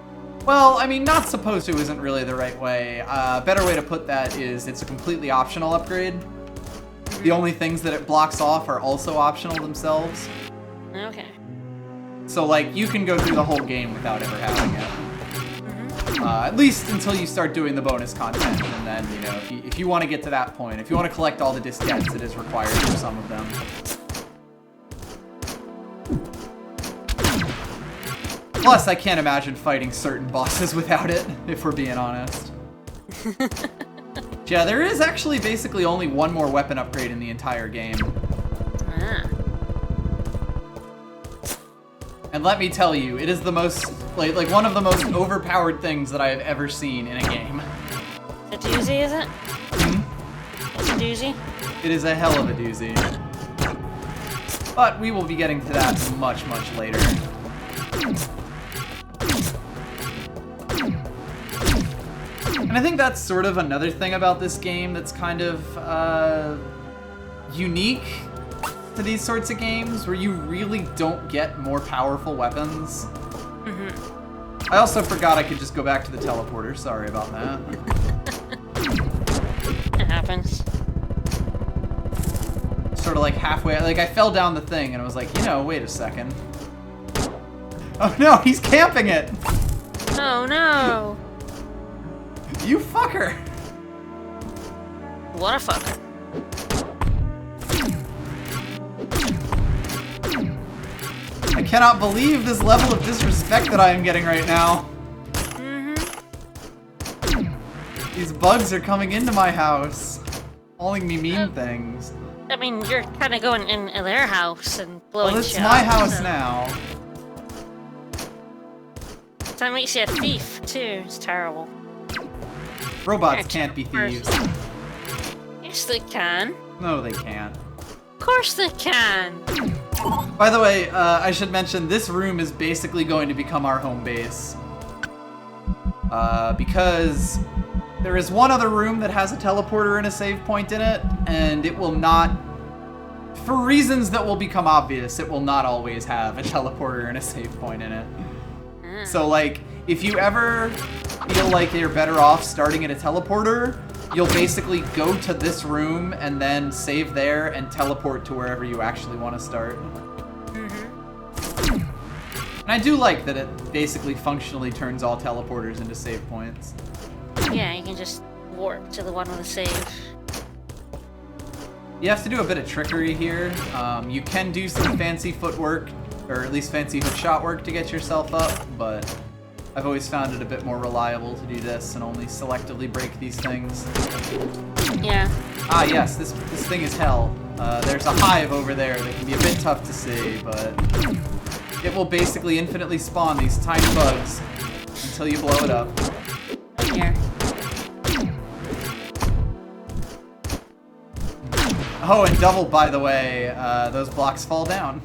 Well, I mean, not supposed to isn't really the right way. A better way to put that is it's a completely optional upgrade. The only things that it blocks off are also optional themselves. Okay. So, like, you can go through the whole game without ever having it. At least until you start doing the bonus content, and then, you know, if you want to get to that point, if you want to collect all the diskettes, it is required for some of them. Plus, I can't imagine fighting certain bosses without it, if we're being honest. Yeah, there is actually basically only one more weapon upgrade in the entire game. And let me tell you, it is the most, like one of the most overpowered things that I have ever seen in a game. It's a doozy, is it? It's a doozy? It is a hell of a doozy. But we will be getting to that much, much later. And I think that's sort of another thing about this game that's kind of unique to these sorts of games, where you really don't get more powerful weapons. I also forgot I could just go back to the teleporter. Sorry about that. It happens. Sort of like halfway, like I fell down the thing and I was like, you know, wait a second. Oh no, he's camping it! Oh no! You fucker! What a fucker. I cannot believe this level of disrespect that I am getting right now. These bugs are coming into my house, calling me mean things. I mean, you're kind of going in their house and blowing Well, shit it's my up, house so. now. That makes you a thief, too. It's terrible. Robots can't be thieves. Yes, they can. No, they can't. Of course they can. By the way, I should mention this room is basically going to become our home base. Because there is one other room that has a teleporter and a save point in it, and it will not, for reasons that will become obvious, it will not always have a teleporter and a save point in it. So, like, if you ever feel like you're better off starting at a teleporter, you'll basically go to this room and then save there and teleport to wherever you actually want to start. And I do like that it basically functionally turns all teleporters into save points. Yeah, you can just warp to the one with the save. You have to do a bit of trickery here. You can do some fancy footwork, or at least fancy hookshot work to get yourself up, but I've always found it a bit more reliable to do this and only selectively break these things. Yeah. Ah yes, this thing is hell. There's a hive over there that can be a bit tough to see, but it will basically infinitely spawn these tiny bugs until you blow it up. Here. Oh, and double, by the way, those blocks fall down.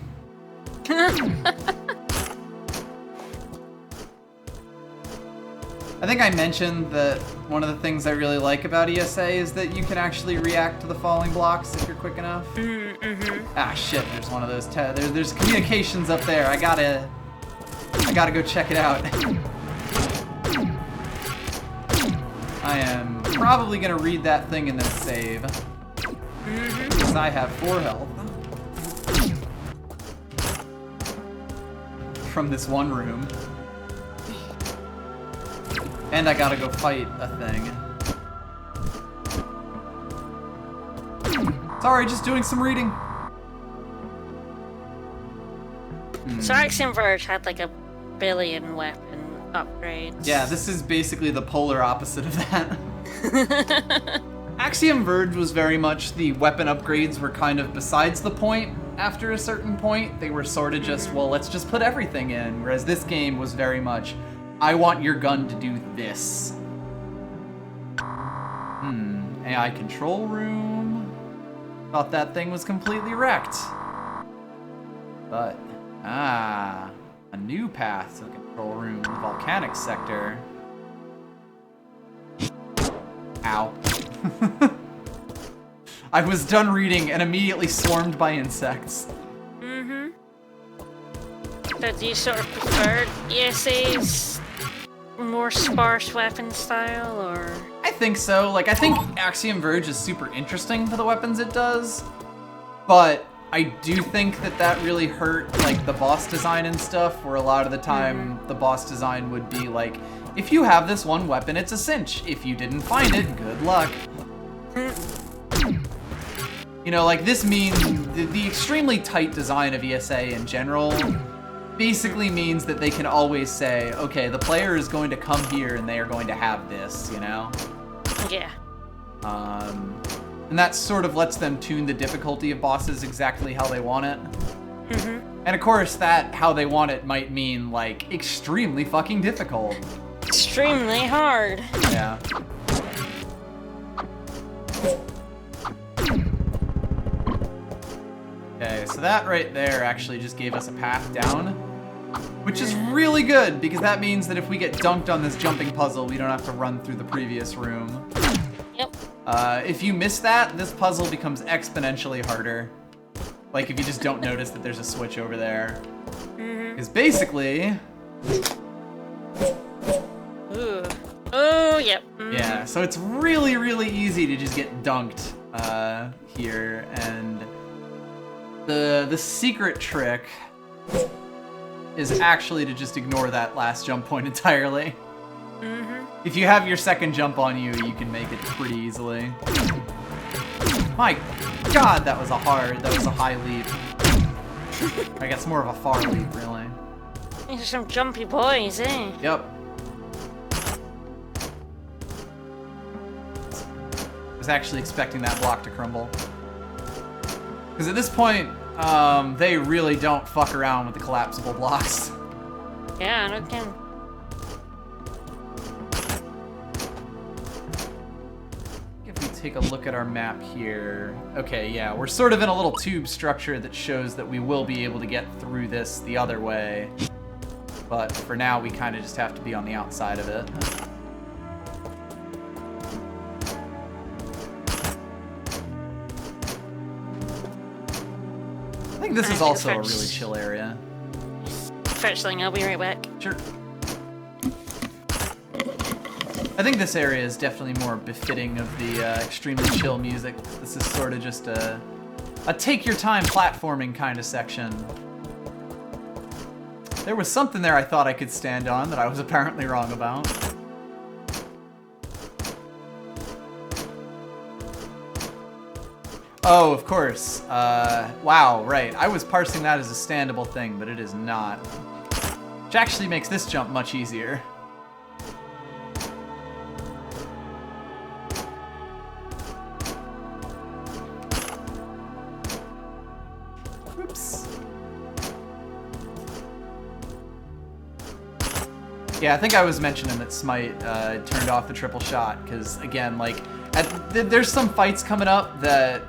I think I mentioned that one of the things I really like about ESA is that you can actually react to the falling blocks if you're quick enough. Ah, shit, there's one of those. There's communications up there. I gotta go check it out. I am probably gonna read that thing and then save. Because I have 4 health. From this one room. And I gotta go fight a thing. Sorry, just doing some reading. So Axiom Verge had like a billion weapon upgrades. Yeah, this is basically the polar opposite of that. Axiom Verge was very much the weapon upgrades were kind of besides the point after a certain point. They were sort of just, well, let's just put everything in. Whereas this game was very much, I want your gun to do this. AI control room. Thought that thing was completely wrecked. But Ah, a new path to the control room, volcanic sector. Ow. I was done reading and immediately swarmed by insects. Mm-hmm. So do you sort of prefer ESA's more sparse weapon style, or? I think so. Like, I think Axiom Verge is super interesting for the weapons it does, but I do think that that really hurt, like, the boss design and stuff, where a lot of the time the boss design would be like, if you have this one weapon, it's a cinch. If you didn't find it, good luck. You know, like, this means the extremely tight design of ESA in general basically means that they can always say, okay, the player is going to come here and they are going to have this, you know? Yeah. And that sort of lets them tune the difficulty of bosses exactly how they want it. And of course, that how they want it might mean, like, extremely fucking difficult. Extremely hard. Yeah. Okay, so that right there actually just gave us a path down, which is really good, because that means that if we get dunked on this jumping puzzle, we don't have to run through the previous room. Yep. If you miss that, this puzzle becomes exponentially harder. Like, if you just don't notice that there's a switch over there. Because basically... Ooh. Oh, yep. Yeah, so it's really, really easy to just get dunked here, and the secret trick is actually to just ignore that last jump point entirely. If you have your second jump on you, you can make it pretty easily. My god, that was a high leap. I guess more of a far leap, really. These are some jumpy boys, eh? Yep. I was actually expecting that block to crumble. Because at this point, they really don't fuck around with the collapsible blocks. Yeah, no kidding. If we take a look at our map here... Okay, yeah, we're sort of in a little tube structure that shows that we will be able to get through this the other way. But for now, we kind of just have to be on the outside of it. I think this is also a really chill area. Fetch thing, I'll be right back. Sure. I think this area is definitely more befitting of the extremely chill music. This is sort of just a take your time platforming kind of section. There was something there I thought I could stand on that I was apparently wrong about. Oh, of course. Wow, right. I was parsing that as a standable thing, but it is not. Which actually makes this jump much easier. Oops. Yeah, I think I was mentioning that Smite turned off the triple shot, because, again, like, there's some fights coming up that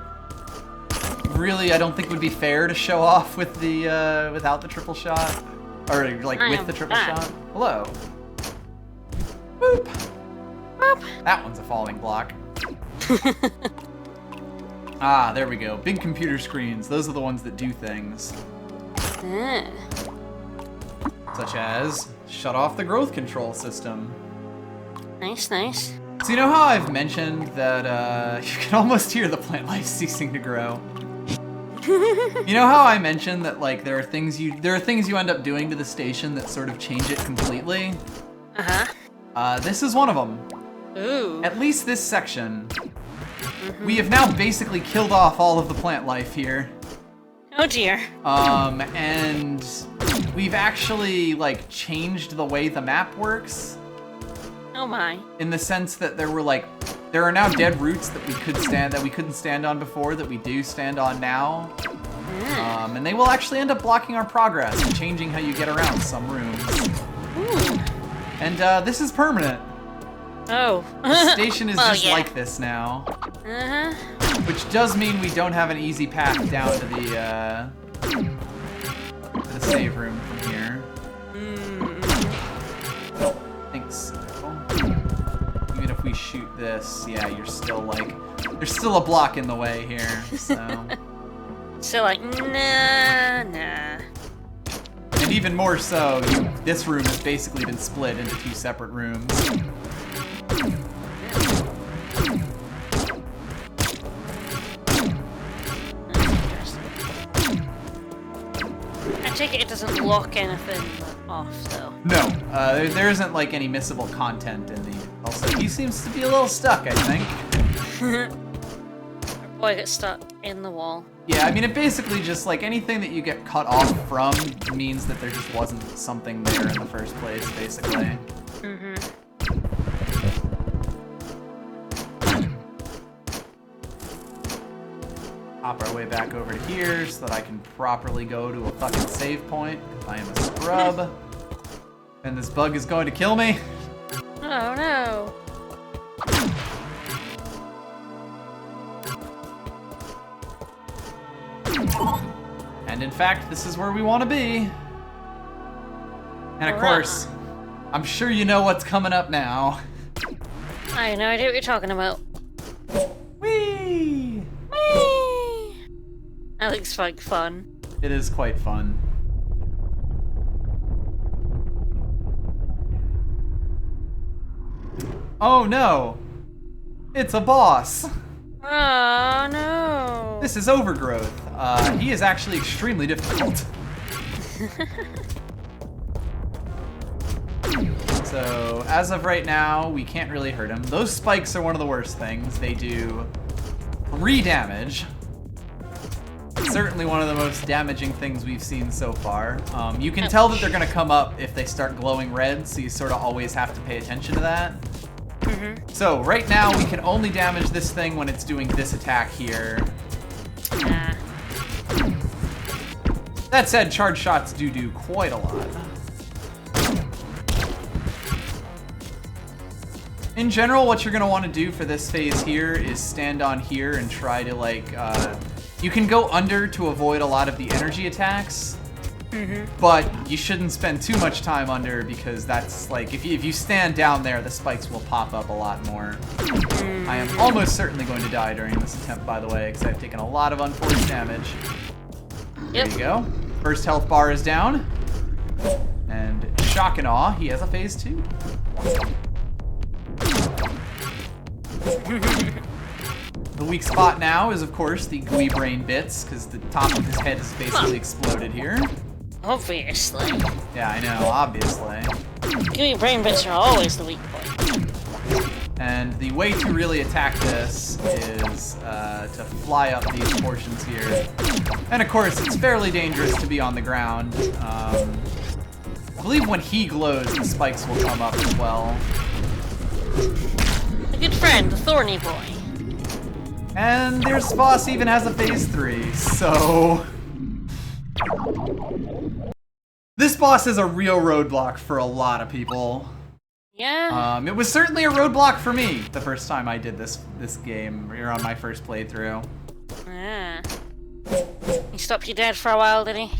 really I don't think would be fair to show off with the without the triple shot, or like with the triple shot. Hello. Boop. Boop. That one's a falling block. Ah, there we go. Big computer screens. Those are the ones that do things. Such as shut off the growth control system. Nice, nice. So you know how I've mentioned that you can almost hear the plant life ceasing to grow? You know how I mentioned that, like, there are things you end up doing to the station that sort of change it completely? This is one of them. Ooh. At least this section. We have now basically killed off all of the plant life here. Oh dear. And we've actually, like, changed the way the map works. Oh my. In the sense that there are now dead roots that we couldn't stand on before that we do stand on now. And they will actually end up blocking our progress and changing how you get around some rooms. Ooh. And this is permanent. Oh. The station is well, just yeah. like this now. Which does mean we don't have an easy path down to the the save room from here. Thanks. Even if we shoot this, yeah, you're still like, there's still a block in the way here, so. So like, nah. And even more so, this room has basically been split into 2 separate rooms. I take it doesn't lock anything off though. No, there isn't like any missable content in the. Also, he seems to be a little stuck, I think. Our boy gets stuck in the wall. Yeah, I mean, it basically just like anything that you get cut off from means that there just wasn't something there in the first place, basically. Hop our way back over to here so that I can properly go to a fucking save point. I am a scrub. And this bug is going to kill me. Oh no. And in fact, this is where we want to be. And of course, I'm sure you know what's coming up now. I have no idea what you're talking about. Whee! Whee! That looks like fun. It is quite fun. Oh no! It's a boss! Oh no! This is Overgrowth. He is actually extremely difficult. So, as of right now, we can't really hurt him. Those spikes are one of the worst things. They do 3 damage. Certainly one of the most damaging things we've seen so far. You can tell that they're gonna come up if they start glowing red, so you sort of always have to pay attention to that. So, right now, we can only damage this thing when it's doing this attack here. That said, charge shots do quite a lot. In general, what you're going to want to do for this phase here is stand on here and try to, like, you can go under to avoid a lot of the energy attacks, but you shouldn't spend too much time under because that's, like, if you stand down there, the spikes will pop up a lot more. I am almost certainly going to die during this attempt, by the way, because I've taken a lot of unforced damage. There you go. First health bar is down. And shock and awe, he has a phase 2. The weak spot now is, of course, the gooey brain bits, because the top of his head is basically exploded here. Obviously. Yeah, I know, obviously. Gooey brain bits are always the weak point. And the way to really attack this is to fly up these portions here. And of course, it's fairly dangerous to be on the ground. I believe when he glows, the spikes will come up as well. A good friend, the thorny boy. And this boss even has a phase 3, so... This boss is a real roadblock for a lot of people. Yeah. It was certainly a roadblock for me the first time I did this game, or on my first playthrough. Yeah. He stopped you dead for a while, did he?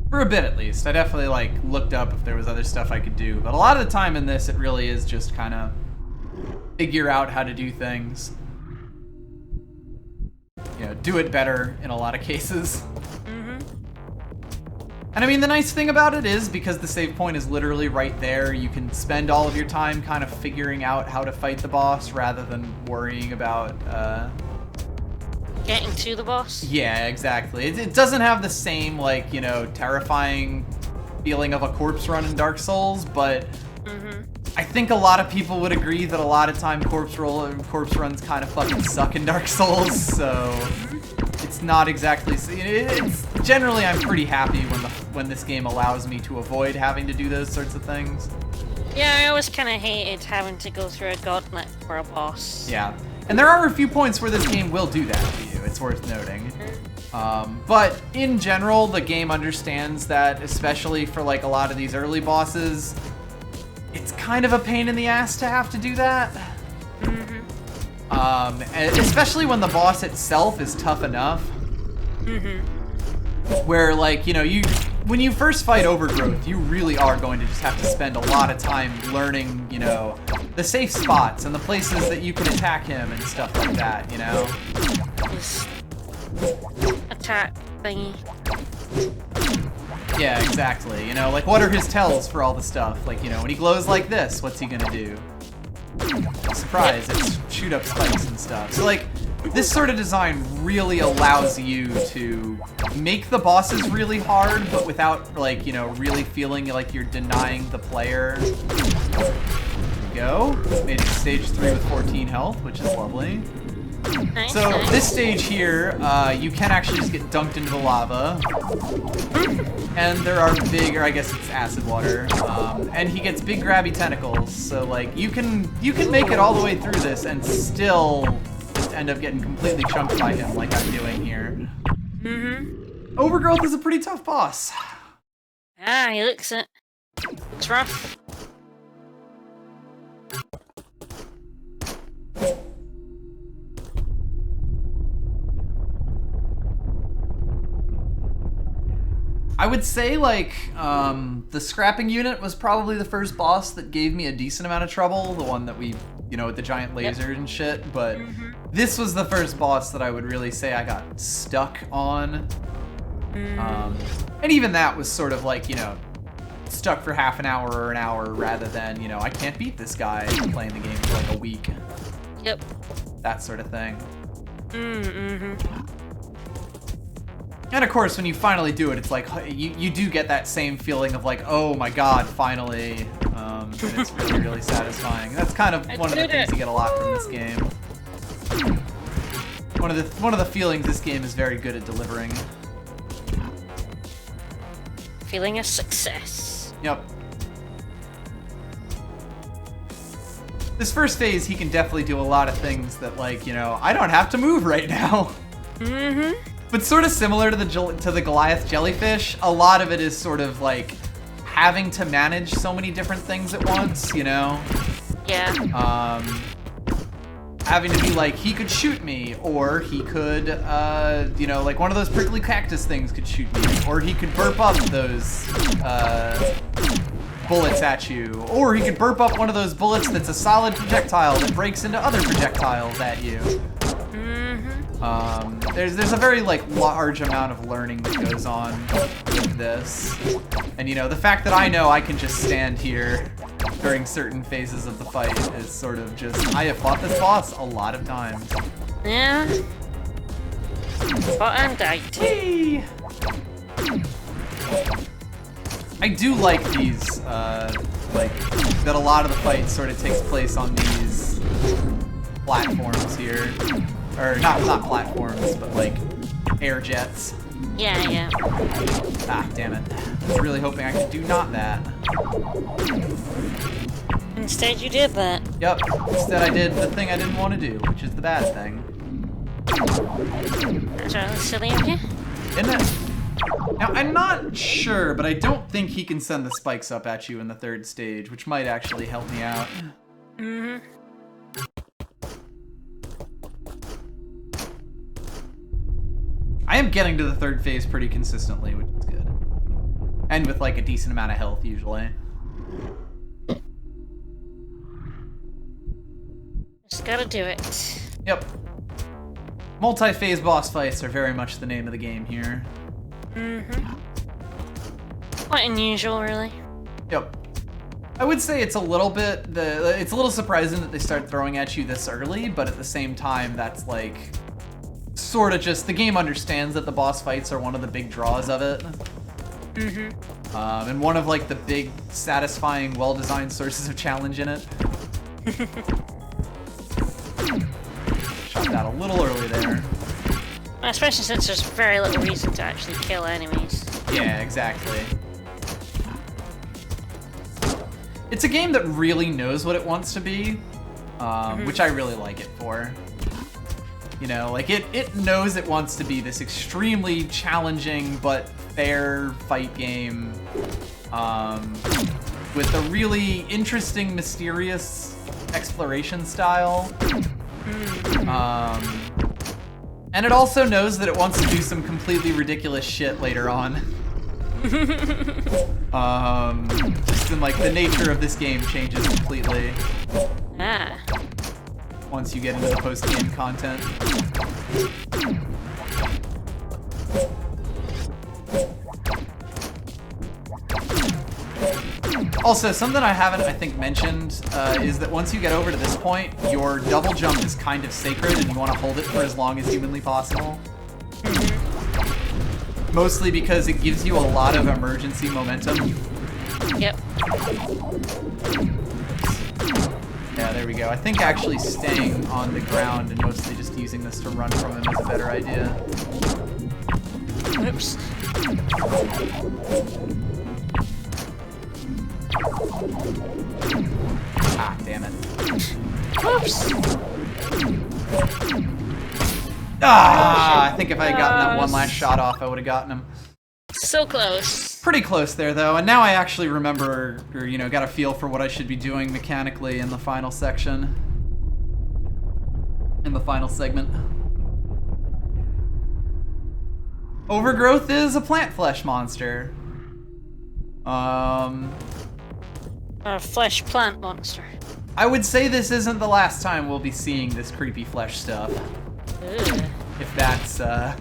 For a bit, at least. I definitely, like, looked up if there was other stuff I could do, but a lot of the time in this, it really is just kind of figure out how to do things. You know, do it better in a lot of cases. And I mean, the nice thing about it is, because the save point is literally right there, you can spend all of your time kind of figuring out how to fight the boss rather than worrying about, Getting to the boss? Yeah, exactly. It doesn't have the same, like, you know, terrifying feeling of a corpse run in Dark Souls, but I think a lot of people would agree that a lot of time corpse runs kind of fucking suck in Dark Souls, so... It's not exactly... It's generally, I'm pretty happy when this game allows me to avoid having to do those sorts of things. Yeah, I always kind of hated having to go through a gauntlet for a boss. Yeah, and there are a few points where this game will do that to you, it's worth noting. But in general, the game understands that, especially for like a lot of these early bosses, it's kind of a pain in the ass to have to do that. Especially when the boss itself is tough enough. Where, like, you know, when you first fight Overgrowth, you really are going to just have to spend a lot of time learning, you know, the safe spots and the places that you can attack him and stuff like that, you know? His attack thingy. Yeah, exactly. You know, like, what are his tells for all the stuff? Like, you know, when he glows like this, what's he gonna do? Surprise, it's shoot up spikes and stuff. So, like, this sort of design really allows you to make the bosses really hard, but without, like, you know, really feeling like you're denying the player. There we go. Made it to stage 3 with 14 health, which is lovely. Nice, So nice. this stage here, you can actually just get dunked into the lava. And there are big, or I guess it's acid water, and he gets big grabby tentacles. So like you can make it all the way through this and still just end up getting completely chunked by him, like I'm doing here. Overgrowth is a pretty tough boss. Ah, he looks it. It's rough. I would say, like, the scrapping unit was probably the first boss that gave me a decent amount of trouble, the one that we, you know, with the giant laser and shit, but this was the first boss that I would really say I got stuck on. And even that was sort of like, you know, stuck for half an hour or an hour rather than, you know, I can't beat this guy playing the game for like a week. Yep. That sort of thing. And of course, when you finally do it, it's like, you do get that same feeling of like, oh my god, finally. And it's really, really satisfying. That's kind of one of the things you get a lot from this game. One of the feelings this game is very good at delivering. Feeling a success. Yep. This first phase, he can definitely do a lot of things that, like, you know, I don't have to move right now. But sort of similar to the Goliath jellyfish, a lot of it is sort of like having to manage so many different things at once, you know? Yeah. Having to be like, he could shoot me, or he could, you know, like one of those prickly cactus things could shoot me, or he could burp up those bullets at you, or he could burp up one of those bullets that's a solid projectile that breaks into other projectiles at you. There's a very like large amount of learning that goes on with this, and you know, the fact that I know I can just stand here during certain phases of the fight is sort of just, I have fought this boss a lot of times. Yeah. But I'm died. Hey! I do like these, like, that a lot of the fight sort of takes place on these platforms here. Or not platforms, but like air jets. Yeah, yeah. Ah, damn it. I was really hoping I could do not that. Instead you did that. Yep, instead I did the thing I didn't want to do, which is the bad thing. That's really silly of you. Isn't it? Now, I'm not sure, but I don't think he can send the spikes up at you in the third stage, which might actually help me out. I am getting to the third phase pretty consistently, which is good. And with like a decent amount of health, usually. Just gotta do it. Yep. Multi-phase boss fights are very much the name of the game here. Quite unusual, really. Yep. I would say it's a little bit, it's a little surprising that they start throwing at you this early, but at the same time, that's like, sort of just, the game understands that the boss fights are one of the big draws of it. And one of like the big, satisfying, well-designed sources of challenge in it. Shot that a little early there. Well, especially since there's very little reason to actually kill enemies. Yeah, exactly. It's a game that really knows what it wants to be, which I really like it for. You know, like it knows it wants to be this extremely challenging but fair fight game with a really interesting, mysterious exploration style. And it also knows that it wants to do some completely ridiculous shit later on. Just in like the nature of this game changes completely Ah. once you get into the post-game content. Also, something I haven't, I think, mentioned is that once you get over to this point, your double jump is kind of sacred and you want to hold it for as long as humanly possible. Mostly because it gives you a lot of emergency momentum. Yep. Yeah, there we go. I think actually staying on the ground and mostly just using this to run from him is a better idea. Oops. Ah, damn it. Oops. Ah, I think if I had gotten that one last shot off, I would have gotten him. So close. Pretty close there, though, and now I actually remember, or, you know, got a feel for what I should be doing mechanically in the final section. In the final segment. Overgrowth is a plant flesh monster. A flesh plant monster. I would say this isn't the last time we'll be seeing this creepy flesh stuff. Ugh. If that's, You're gonna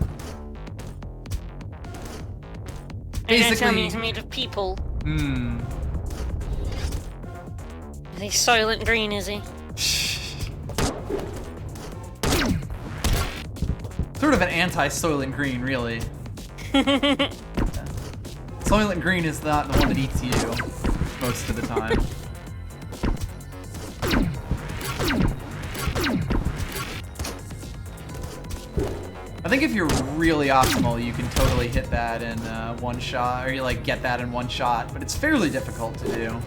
tell me basically... he's made of people. Hmm. Is he Soylent Green, is he? Sort of an anti-Soylent Green, really. Soylent Green is not the one that eats you most of the time. I think if you're really optimal, you can totally hit that in one shot, or you like get that in one shot, but it's fairly difficult to do.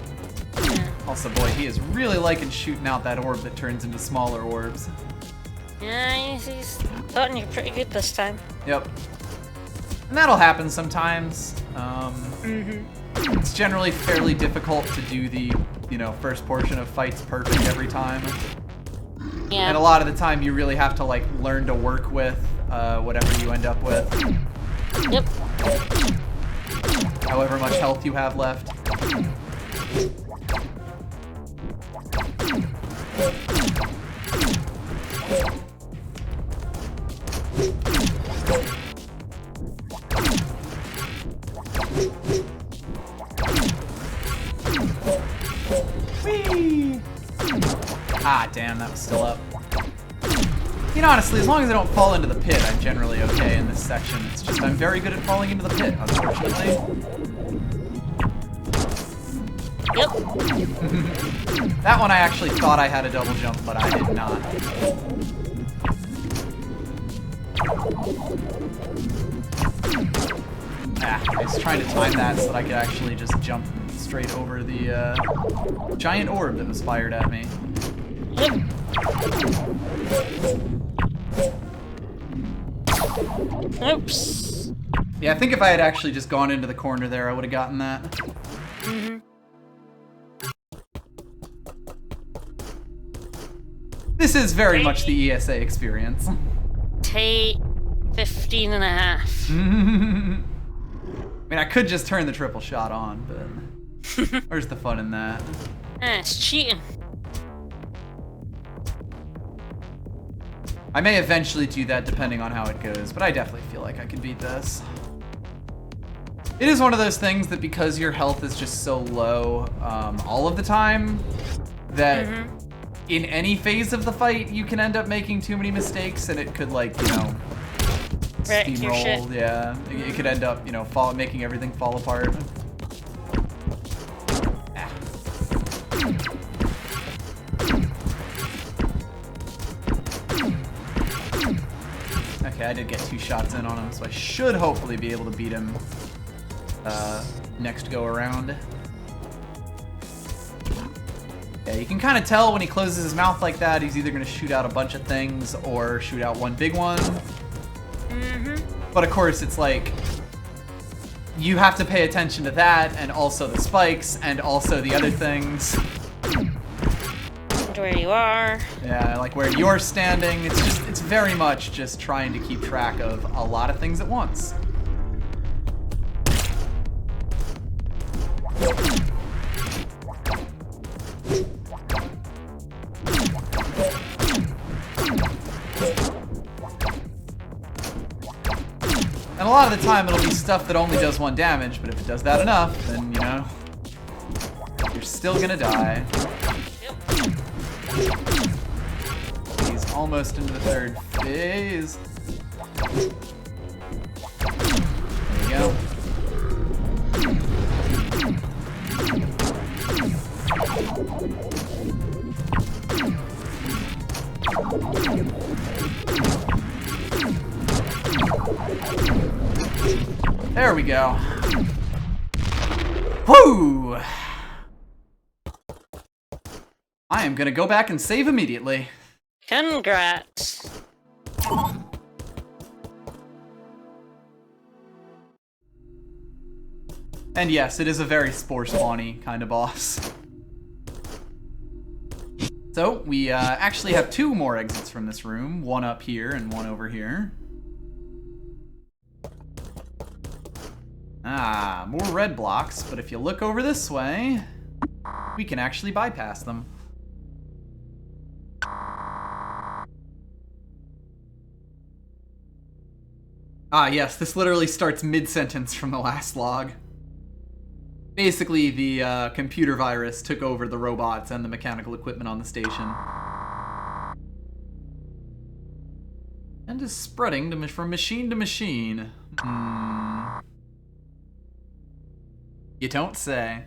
Yeah. Also, boy, he is really liking shooting out that orb that turns into smaller orbs. Yeah, he's gotten you pretty good this time. Yep. And that'll happen sometimes. It's generally fairly difficult to do the, you know, first portion of fights perfect every time. Yeah. And a lot of the time you really have to like learn to work with whatever you end up with. Yep. However much health you have left. Whee! Ah, damn, that was still up. You know, honestly, as long as I don't fall into the pit, I'm generally okay in this section. It's just I'm very good at falling into the pit, unfortunately. Yep. That one I actually thought I had a double jump, but I did not. Ah, I was trying to time that so that I could actually just jump straight over the giant orb that was fired at me. Yep. Oops. Yeah, I think if I had actually just gone into the corner there, I would have gotten that. This is very much the ESA experience. Take 15 and a half. I mean, I could just turn the triple shot on, but where's the fun in that? It's cheating. I may eventually do that depending on how it goes, but I definitely feel like I can beat this. It is one of those things that because your health is just so low all of the time, that in any phase of the fight, you can end up making too many mistakes and it could, like, you know, Wreck your shit. steamroll. Yeah, it could end up, you know, making everything fall apart. Ah. Okay, I did get 2 shots in on him, so I should hopefully be able to beat him next go around. Yeah, you can kind of tell when he closes his mouth like that, he's either going to shoot out a bunch of things or shoot out one big one. But of course, it's like, you have to pay attention to that, and also the spikes, and also the other things. And where you are. Yeah, like where you're standing. It's very much just trying to keep track of a lot of things at once. And a lot of the time it'll be stuff that only does 1 damage, but if it does that enough, then, you know, you're still gonna die. He's almost into the 3rd phase. There we go. There we go. Whoo! I am gonna go back and save immediately. Congrats. And yes, it is a very spore spawny kind of boss. So, we actually have 2 more exits from this room. One up here and one over here. Ah, more red blocks, but if you look over this way, we can actually bypass them. Ah, yes, this literally starts mid-sentence from the last log. Basically, the computer virus took over the robots and the mechanical equipment on the station. And is spreading from machine to machine. You don't say.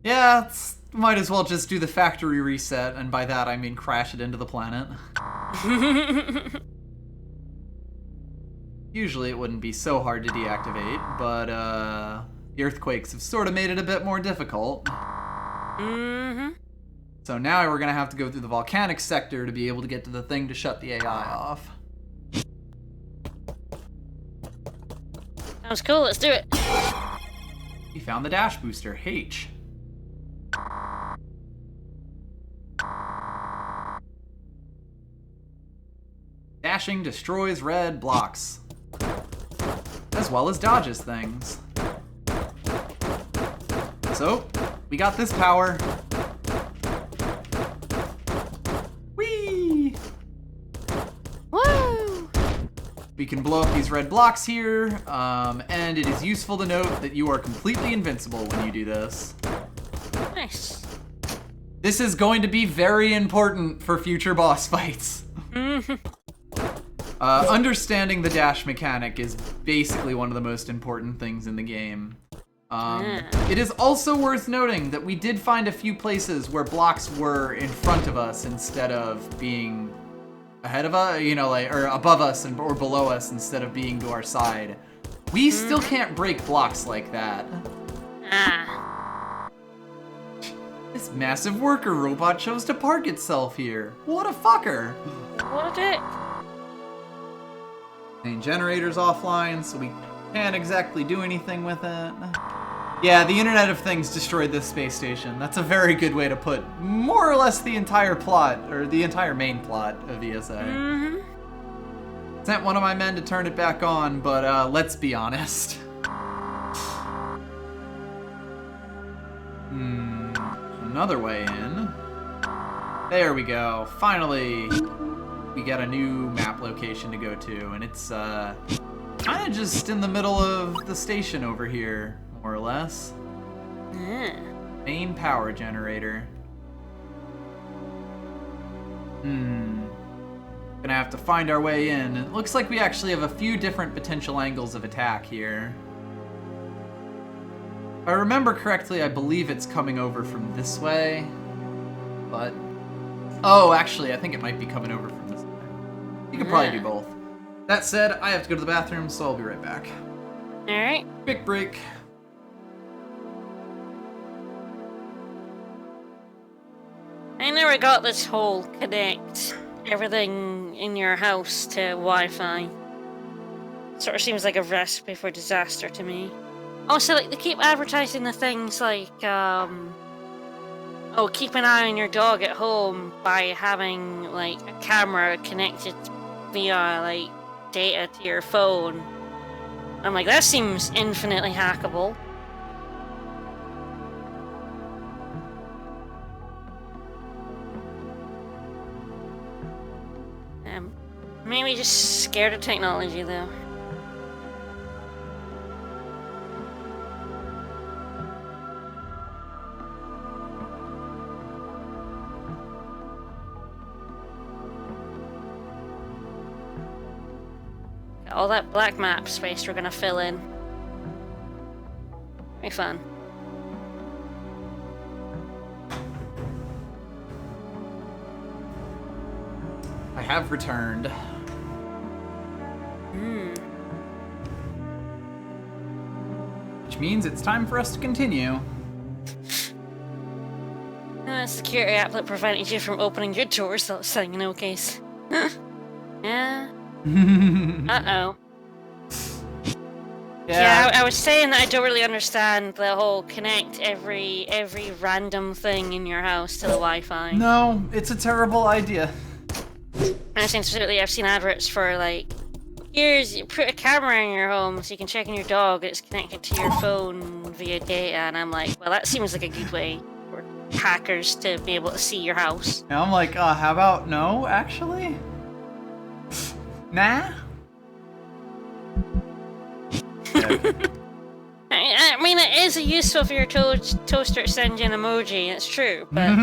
Yeah, might as well just do the factory reset, and by that I mean crash it into the planet. Usually it wouldn't be so hard to deactivate, but the earthquakes have sort of made it a bit more difficult. Mm-hmm. So now we're gonna have to go through the volcanic sector to be able to get to the thing to shut the AI off. Sounds cool, let's do it. We found the dash booster, H. Dashing destroys red blocks, as well as dodges things. So, we got this power. Whee! Woo! We can blow up these red blocks here, and it is useful to note that you are completely invincible when you do this. Nice. This is going to be very important for future boss fights. Understanding the dash mechanic is basically one of the most important things in the game. It is also worth noting that we did find a few places where blocks were in front of us instead of being ahead of us, you know, like, or above us or below us instead of being to our side. We still can't break blocks like that. This massive worker robot chose to park itself here. What a fucker! What a dick. Main generator's offline, so we can't exactly do anything with it. Yeah, the Internet of Things destroyed this space station. That's a very good way to put more or less the entire plot, or the entire main plot of ESA. Sent one of my men to turn it back on, but let's be honest. Another way in. There we go. Finally, we got a new map location to go to, and it's kind of just in the middle of the station over here, more or less. Main power generator. Gonna have to find our way in. It looks like we actually have a few different potential angles of attack here. If I remember correctly, I believe it's coming over from this way, but... Oh, actually, I think it might be coming over from this way. You could probably do both. That said, I have to go to the bathroom, so I'll be right back. Alright. Quick break. I never got this whole connect everything in your house to Wi-Fi. Sort of seems like a recipe for disaster to me. Also, like, they keep advertising the things like, oh, keep an eye on your dog at home by having, like, a camera connected via, like, data to your phone. I'm like, that seems infinitely hackable. Maybe just scared of technology, though. All that black map space we're gonna fill in. Very fun. I have returned. Which means it's time for us to continue. Security app that prevented you from opening your doors, that's saying in no case. Yeah. Uh-oh. Yeah, I was saying that I don't really understand the whole connect every random thing in your house to the Wi-Fi. No, it's a terrible idea. And specifically, I've seen adverts for like, you put a camera in your home so you can check on your dog. It's connected to your phone via data, and I'm like, well, that seems like a good way for hackers to be able to see your house. And I'm like, how about no, actually? Nah? I mean, it is useful for your toaster to send you an emoji, it's true, but...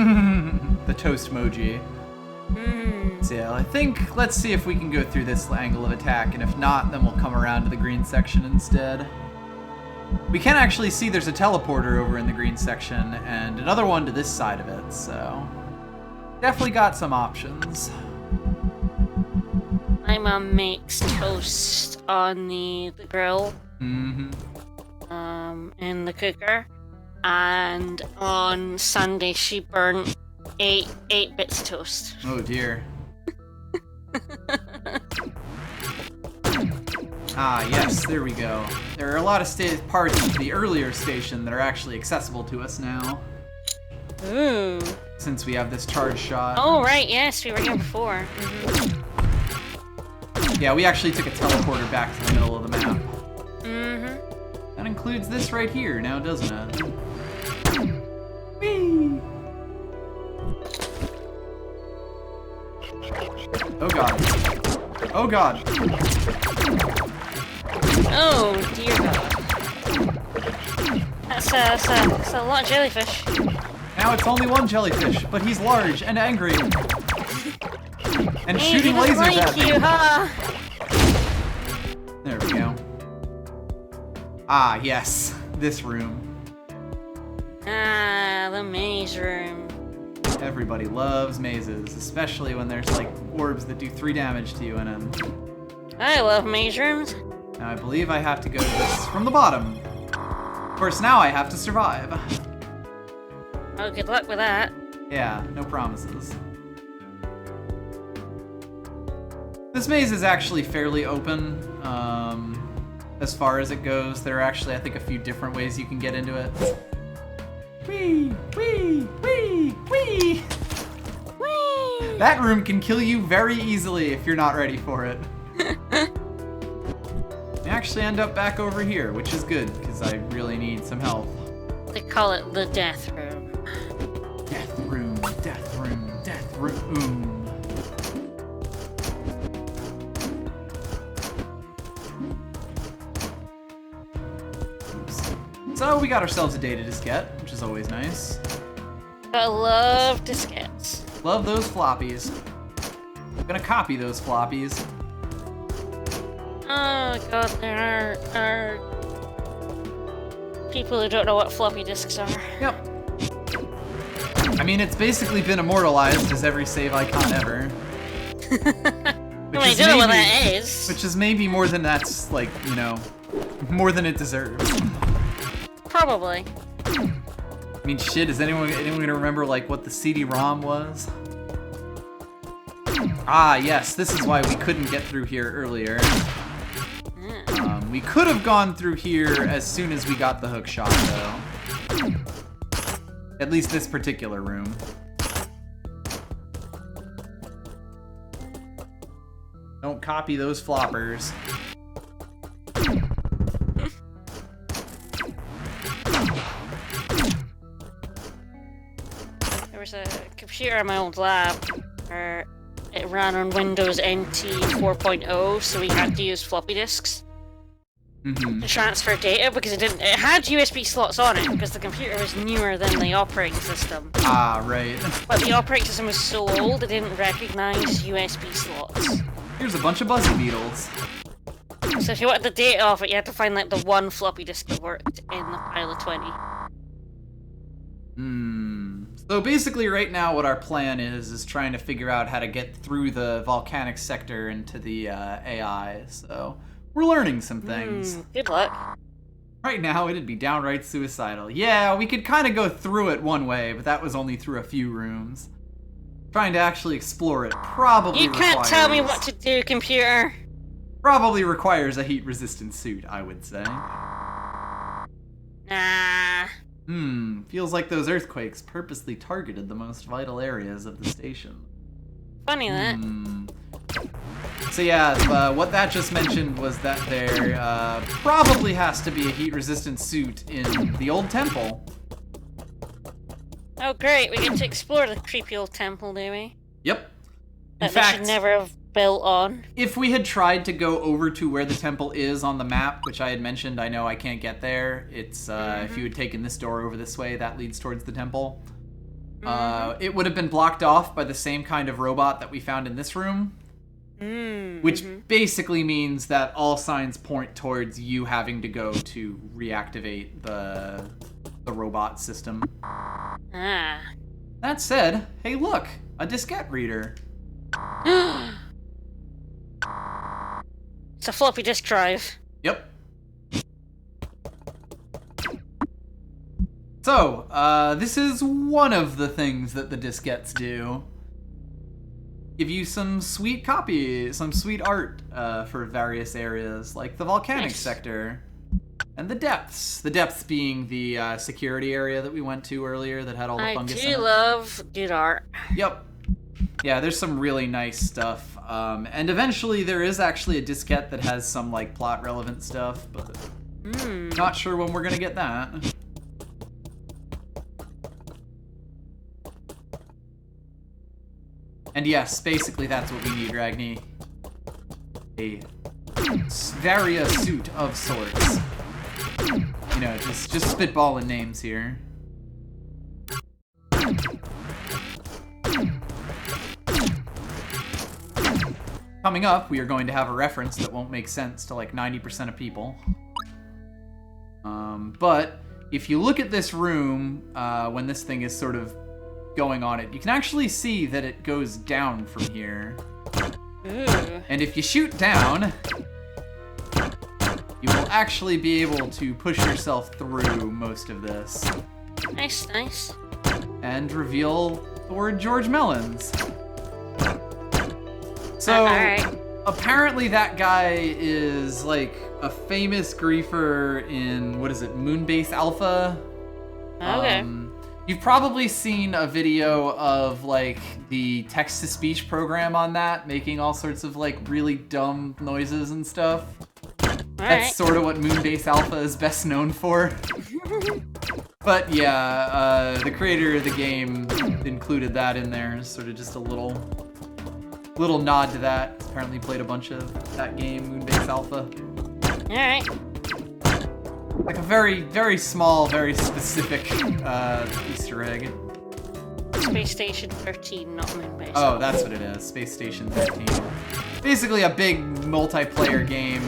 The toast emoji. So yeah, I think, let's see if we can go through this angle of attack, and if not, then we'll come around to the green section instead. We can actually see there's a teleporter over in the green section, and another one to this side of it, so... Definitely got some options. My mom makes toast on the grill. In the cooker. And on Sunday she burnt 8 bits of toast. Oh dear. Ah, yes, there we go. There are a lot of parts of the earlier station that are actually accessible to us now. Ooh. Since we have this charge shot. Oh, right, yes, we were here before. Yeah, we actually took a teleporter back to the middle of the map. That includes this right here, now doesn't it? Whee! Oh god. Oh god. Oh dear god. That's a lot of jellyfish. Now it's only one jellyfish, but he's large and angry. And Hey, shooting he doesn't lasers like at me. you, huh? There we go. Ah, yes. This room. Ah, the maze room. Everybody loves mazes, especially when there's like orbs that do 3 damage to you in them. I love maze rooms. Now I believe I have to go to this from the bottom. Of course, now I have to survive. Oh, good luck with that. Yeah, no promises. This maze is actually fairly open, as far as it goes. There are actually, I think, a few different ways you can get into it. Whee! Whee! Whee! Whee! Whee! That room can kill you very easily if you're not ready for it. I actually end up back over here, which is good, because I really need some health. They call it the death room. Death room, death room, death room. So we got ourselves a data diskette, which is always nice. I love diskettes. Love those floppies. I'm gonna copy those floppies. Oh god, there are people who don't know what floppy disks are. Yep. I mean, it's basically been immortalized as every save icon ever. I don't know what that is. Which is maybe more than that's, like, you know, more than it deserves. Probably. I mean, shit, is anyone gonna remember, like, what the CD-ROM was? Ah, yes, this is why we couldn't get through here earlier. We could have gone through here as soon as we got the hook shot, though. At least this particular room. Don't copy those floppers. There was a computer in my old lab where it ran on Windows NT 4.0, so we had to use floppy disks to transfer data because it had USB slots on it because the computer was newer than the operating system. Ah, right. But the operating system was so old it didn't recognize USB slots. Here's a bunch of buzzy beetles. So if you wanted the data off it, you had to find like the one floppy disk that worked in the pile of 20. So basically right now what our plan is trying to figure out how to get through the volcanic sector into the AI, so we're learning some things. Good luck. Right now it'd be downright suicidal. Yeah, we could kind of go through it one way, but that was only through a few rooms. Trying to actually explore it probably You can't tell me what to do, computer. Probably requires a heat-resistant suit, I would say. Nah. Feels like those earthquakes purposely targeted the most vital areas of the station. Funny that. So yeah, what that just mentioned was that there probably has to be a heat-resistant suit in the old temple. Oh great, we get to explore the creepy old temple, do we? Yep. That they should never have built on. If we had tried to go over to where the temple is on the map, which I had mentioned, I know I can't get there. It's, if you had taken this door over this way, that leads towards the temple. It would have been blocked off by the same kind of robot that we found in this room. Which basically means that all signs point towards you having to go to reactivate the robot system. That said, hey look, a diskette reader. It's a floppy disk drive. Yep. So, this is one of the things that the diskettes do. Give you some sweet some sweet art for various areas, like the volcanic sector. And the depths. The depths being the security area that we went to earlier that had all the fungus in it. I do love good art. Yep. Yeah, there's some really nice stuff. And eventually there is actually a diskette that has some like plot relevant stuff, but not sure when we're gonna get that. And yes, basically that's what we need, Ragni. A Varia suit of sorts. You know, just spitballing names here. Coming up, we are going to have a reference that won't make sense to like 90% of people. But if you look at this room, when this thing is sort of going on it, you can actually see that it goes down from here. And if you shoot down, you will actually be able to push yourself through most of this. Nice, nice. And reveal the word George Mellons. So, apparently that guy is like a famous griefer in, what is it, Moonbase Alpha? Okay. You've probably seen a video of like the text-to-speech program on that, making all sorts of like really dumb noises and stuff. That's sort of what Moonbase Alpha is best known for. But yeah, the creator of the game included that in there, sort of just a little nod to that. Apparently played a bunch of that game, Moonbase Alpha. Alright. Like a very, very small, very specific Easter egg. Space Station 13, not Moonbase. Oh, that's what it is. Space Station 13. Basically a big multiplayer game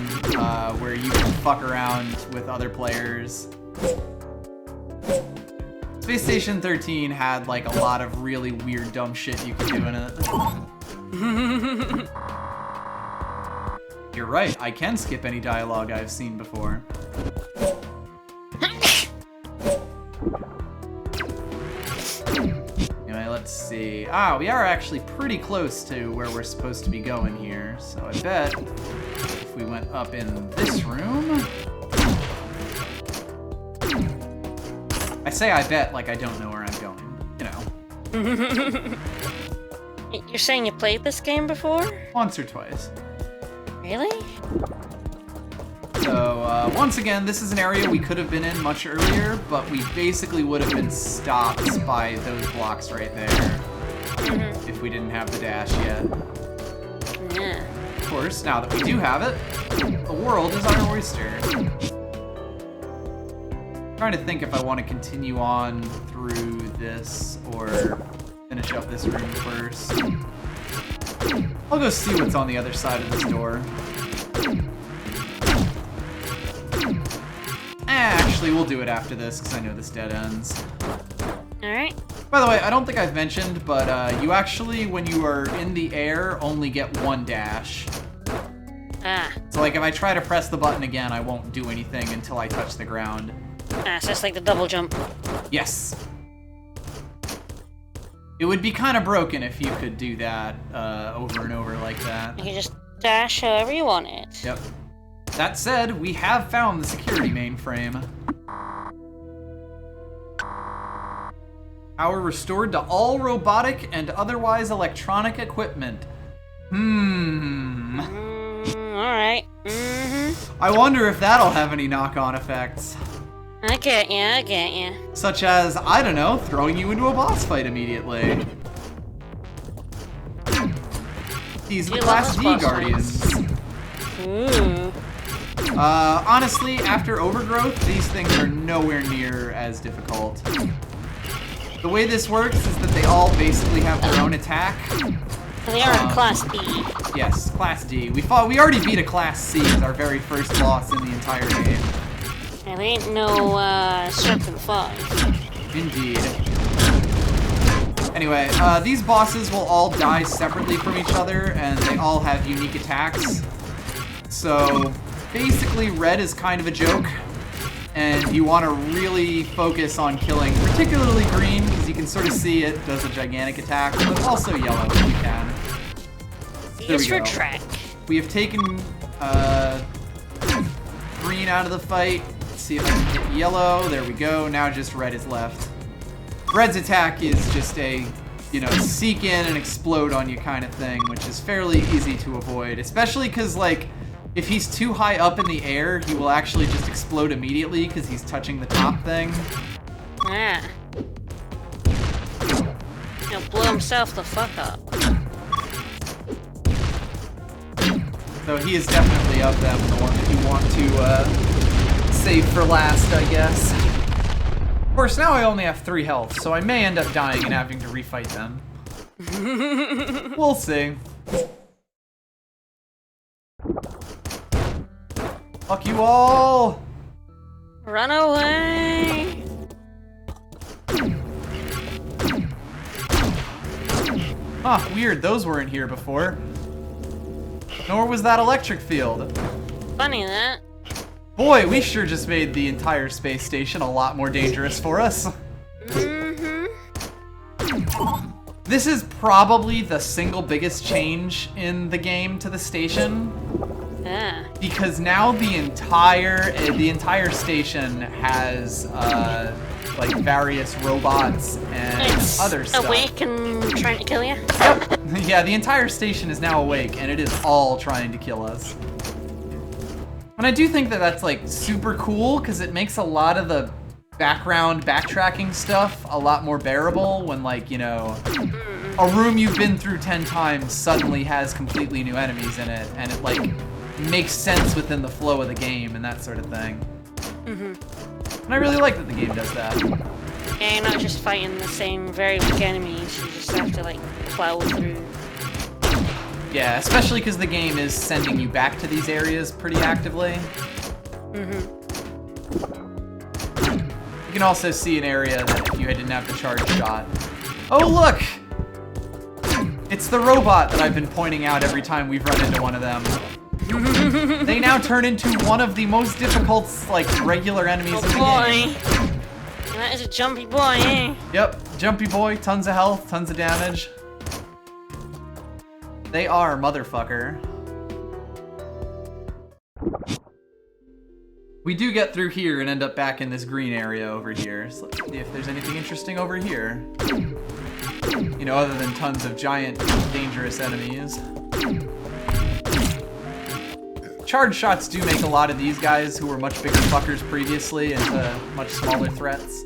where you can fuck around with other players. Space Station 13 had like a lot of really weird, dumb shit you could do in it. You're right, I can skip any dialogue I've seen before. Anyway, let's see. We are actually pretty close to where we're supposed to be going here, so I bet if if we went up in this room. I say I bet like I don't know where I'm going, you know. You're saying you played this game before? Once or twice. Really? So, once again, this is an area we could have been in much earlier, but we basically would have been stopped by those blocks right there if we didn't have the dash yet. Yeah. Of course, now that we do have it, the world is our oyster. I'm trying to think if I want to continue on through this or finish up this room first. I'll go see what's on the other side of this door. Actually, we'll do it after this, because I know this dead ends. Alright. By the way, I don't think I've mentioned, but you actually, when you are in the air, only get one dash. Ah. So, like, if I try to press the button again, I won't do anything until I touch the ground. Ah, so it's like the double jump. Yes. It would be kind of broken if you could do that over and over like that. You can just dash however you want it. Yep. That said, we have found the security mainframe. Power restored to all robotic and otherwise electronic equipment. Alright. I wonder if that'll have any knock-on effects. I get ya. Such as, I don't know, throwing you into a boss fight immediately. These are the Class D Guardians. Ooh. Honestly, after Overgrowth, these things are nowhere near as difficult. The way this works is that they all basically have their own attack. They are in Class D. Yes, Class D. We already beat a Class C as our very first boss in the entire game. And they ain't no Serpent 5. Indeed. Anyway, these bosses will all die separately from each other, and they all have unique attacks. So, basically, red is kind of a joke, and you want to really focus on killing, particularly green, because you can sort of see it does a gigantic attack, but also yellow if you can. There we go. Track. We have taken green out of the fight. Let's see if I can get yellow. There we go. Now just red is left. Red's attack is just a, you know, seek in and explode on you kind of thing, which is fairly easy to avoid, especially because, like, if he's too high up in the air, he will actually just explode immediately because he's touching the top thing. Yeah. He'll blow himself the fuck up. So he is definitely of them, the one that you want to save for last, I guess. Of course, now I only have 3 health, so I may end up dying and having to refight them. We'll see. Fuck you all! Run away! Huh, weird, those weren't here before. Nor was that electric field. Funny that. Boy, we sure just made the entire space station a lot more dangerous for us. This is probably the single biggest change in the game to the station. Yeah. Because now the entire station has like various robots and It's other stuff. awake and trying to kill you? Yep. Yeah, the entire station is now awake and it is all trying to kill us. And I do think that that's like super cool because it makes a lot of the background backtracking stuff a lot more bearable when, like, you know, a room you've been through 10 times suddenly has completely new enemies in it, and it like makes sense within the flow of the game and that sort of thing. And I really like that the game does that. Yeah, you're not just fighting the same very weak enemies, you just have to like plow through. Yeah, especially because the game is sending you back to these areas pretty actively. You can also see an area that if you didn't have the charge shot. Oh, look! It's the robot that I've been pointing out every time we've run into one of them. They now turn into one of the most difficult, like, regular enemies in the game. That is a jumpy boy, eh? Yep, jumpy boy, tons of health, tons of damage. They are, motherfucker. We do get through here and end up back in this green area over here. So let's see if there's anything interesting over here. You know, other than tons of giant, dangerous enemies. Charge shots do make a lot of these guys who were much bigger fuckers previously into much smaller threats.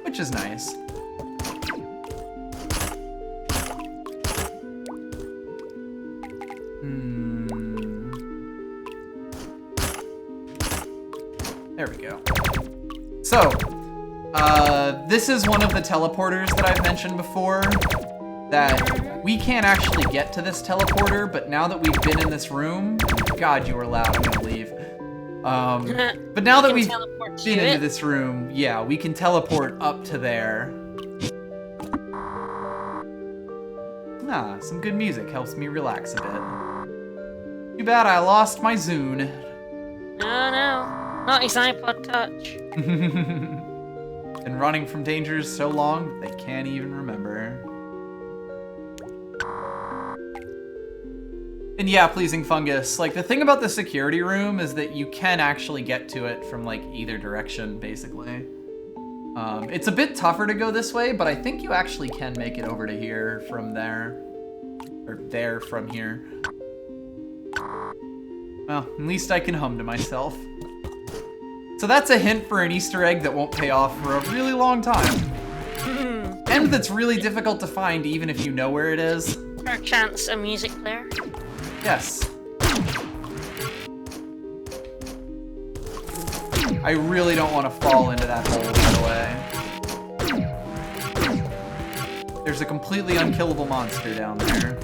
Which is nice. There we go. So, this is one of the teleporters that I've mentioned before, that we can't actually get to this teleporter, but now that we've been in this room, God, you were loud, I'm gonna leave. But now that we've been into this room, yeah, we can teleport up to there. Ah, some good music helps me relax a bit. Too bad I lost my Zune. No, not his iPod Touch. Been running from dangers so long that they can't even remember. And yeah, Pleasing Fungus, like the thing about the security room is that you can actually get to it from like either direction, basically. It's a bit tougher to go this way, but I think you actually can make it over to here from there. Or there from here. Well, at least I can hum to myself. So that's a hint for an Easter egg that won't pay off for a really long time. And that's really difficult to find even if you know where it is. Perchance a music player? Yes. I really don't want to fall into that hole, by the way. There's a completely unkillable monster down there.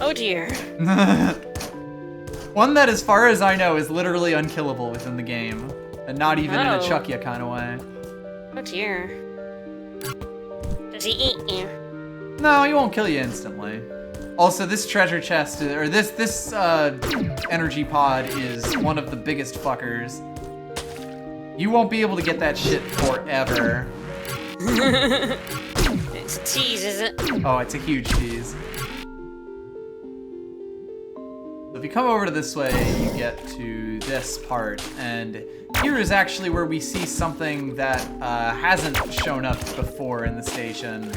Oh dear. One that, as far as I know, is literally unkillable within the game. And not even in a chuck ya kind of way. Oh dear. Does he eat you? No, he won't kill you instantly. Also, this treasure chest, or this energy pod is one of the biggest fuckers. You won't be able to get that shit forever. It's a tease, is it? Oh, it's a huge tease. So if you come over to this way, you get to this part, and here is actually where we see something that hasn't shown up before in the station.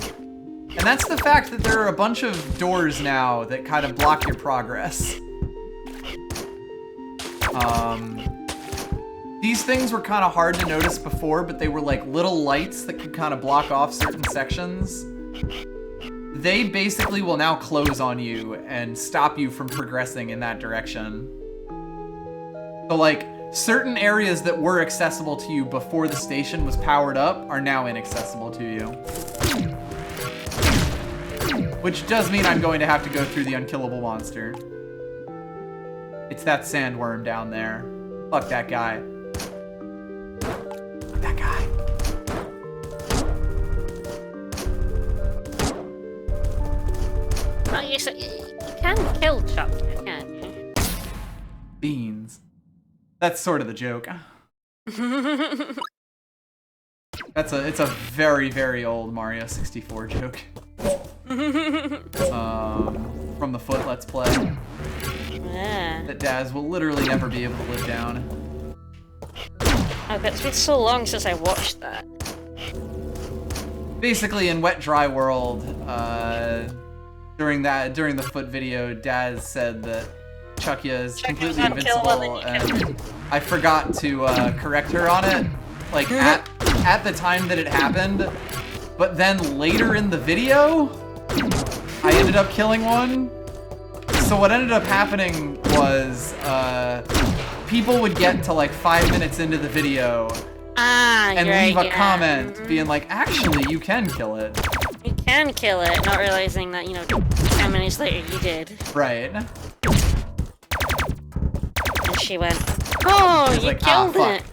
And that's the fact that there are a bunch of doors now that kind of block your progress. These things were kind of hard to notice before, but they were like little lights that could kind of block off certain sections. They basically will now close on you and stop you from progressing in that direction. So like, certain areas that were accessible to you before the station was powered up are now inaccessible to you. Which does mean I'm going to have to go through the unkillable monster. It's that sandworm down there. Fuck that guy. Fuck that guy. Oh, you can kill Chuck, can't you? Beans. That's sort of the joke. It's a very, very old Mario 64 joke. From the Foot Let's Play. Yeah. That Daz will literally never be able to live down. Oh, it's been so long since I watched that. Basically, in Wet Dry World, during the Foot video, Daz said that Chuckya is completely invincible, and I forgot to correct her on it, like at the time that it happened. But then later in the video, I ended up killing one. So what ended up happening was people would get to like 5 minutes into the video and leave a comment being like, actually, you can kill it. You can kill it, not realizing that, 10 minutes later you did. Right. And she went, oh, you like, killed it.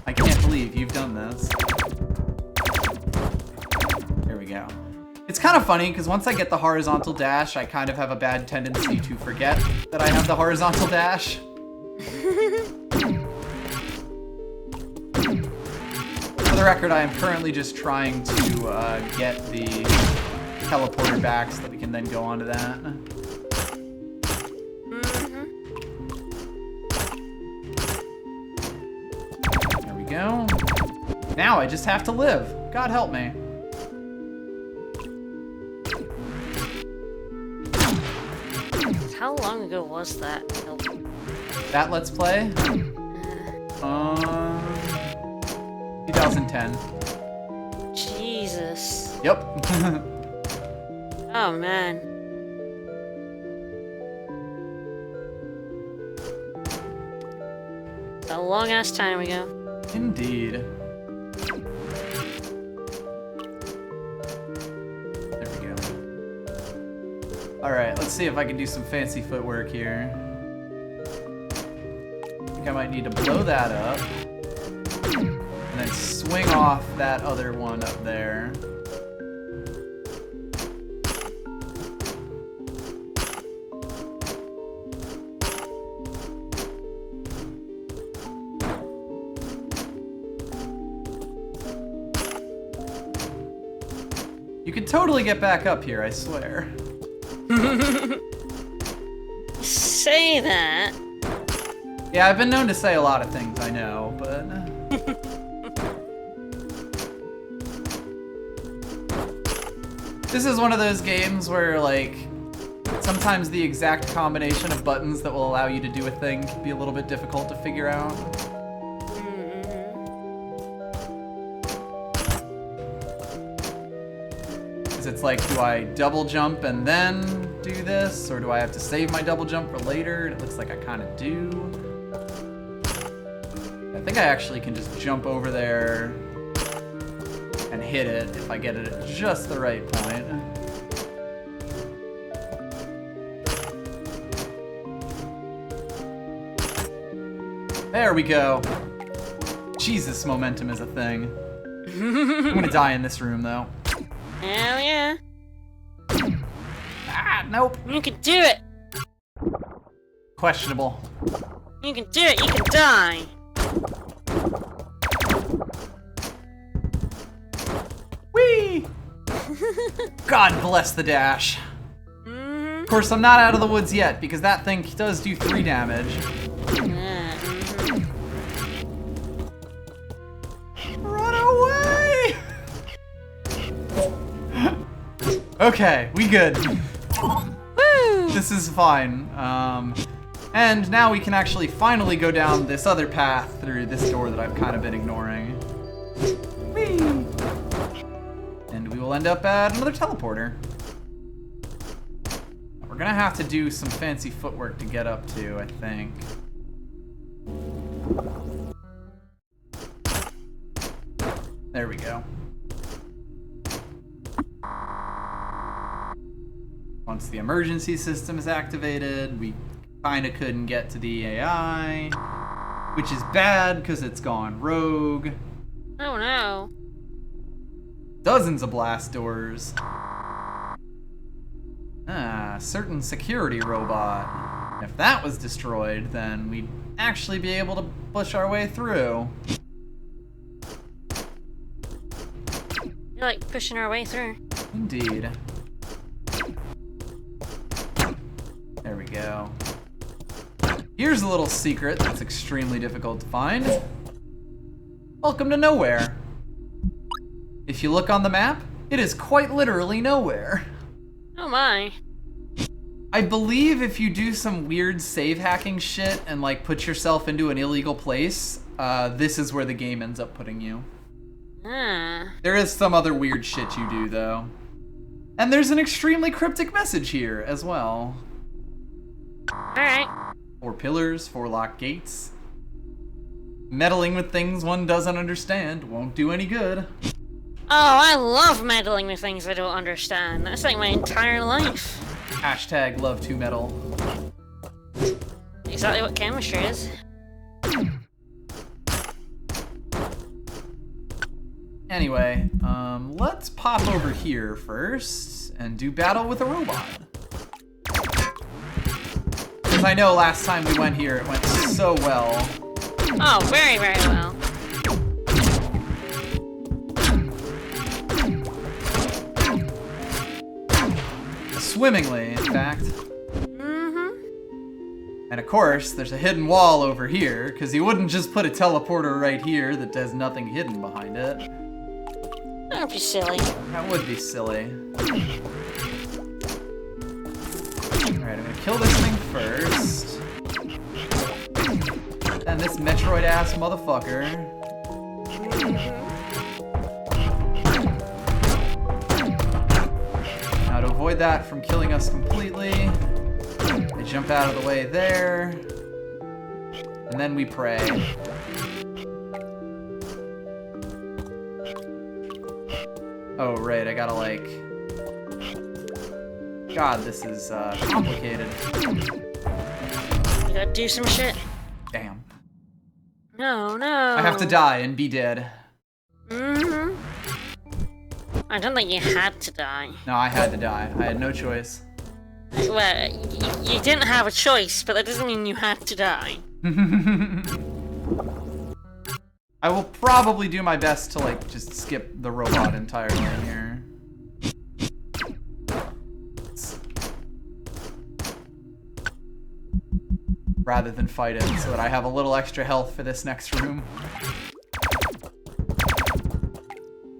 I can't believe you've done this. There we go. It's kind of funny, because once I get the horizontal dash, I kind of have a bad tendency to forget that I have the horizontal dash. For the record, I am currently just trying to get the teleporter back so that we can then go on to that. Now I just have to live. God help me. How long ago was that? That Let's Play? 2010. Jesus. Yep. Oh man. A long ass time ago. Indeed. There we go. Alright, let's see if I can do some fancy footwork here. I think I might need to blow that up. And then swing off that other one up there. You can totally get back up here, I swear. Say that. Yeah, I've been known to say a lot of things, I know, but... This is one of those games where, like, sometimes the exact combination of buttons that will allow you to do a thing can be a little bit difficult to figure out. It's like, do I double jump and then do this? Or do I have to save my double jump for later? It looks like I kind of do. I think I actually can just jump over there and hit it if I get it at just the right point. There we go. Jesus, momentum is a thing. I'm gonna die in this room, though. Hell yeah. Ah, nope. You can do it. Questionable. You can do it. You can die. Whee! God bless the dash. Of course, I'm not out of the woods yet, because that thing does do 3 damage. Run away! Okay, we good. Woo! This is fine. And now we can actually finally go down this other path through this door that I've kind of been ignoring. Whee! And we will end up at another teleporter. We're gonna have to do some fancy footwork to get up to, I think. There we go. Once the emergency system is activated, we kinda couldn't get to the AI, which is bad because it's gone rogue. Oh no. Dozens of blast doors. Ah, certain security robot. If that was destroyed, then we'd actually be able to push our way through. You're like pushing our way through. Indeed. There we go. Here's a little secret that's extremely difficult to find. Welcome to nowhere. If you look on the map, it is quite literally nowhere. Oh my. I believe if you do some weird save hacking shit and like put yourself into an illegal place, this is where the game ends up putting you. Ah. There is some other weird shit you do though. And there's an extremely cryptic message here as well. Alright. 4 pillars, 4 locked gates. Meddling with things one doesn't understand won't do any good. Oh, I love meddling with things I don't understand. That's like my entire life. Hashtag love to meddle. Exactly what chemistry is. Anyway, let's pop over here first and do battle with a robot. Because I know last time we went here, it went so well. Oh, very, very well. Swimmingly, in fact. And of course, there's a hidden wall over here, because you wouldn't just put a teleporter right here that has nothing hidden behind it. That would be silly. That would be silly. Alright, I'm gonna kill this thing first. And this Metroid-ass motherfucker. Now to avoid that from killing us completely, I jump out of the way there. And then we pray. Oh, right, I gotta like... God, this is complicated. You gotta do some shit. Damn. No, no. I have to die and be dead. Mm-hmm. I don't think you had to die. No, I had to die. I had no choice. Well, you didn't have a choice, but that doesn't mean you had to die. I will probably do my best to, like, just skip the robot entirely here. Rather than fight it, so that I have a little extra health for this next room.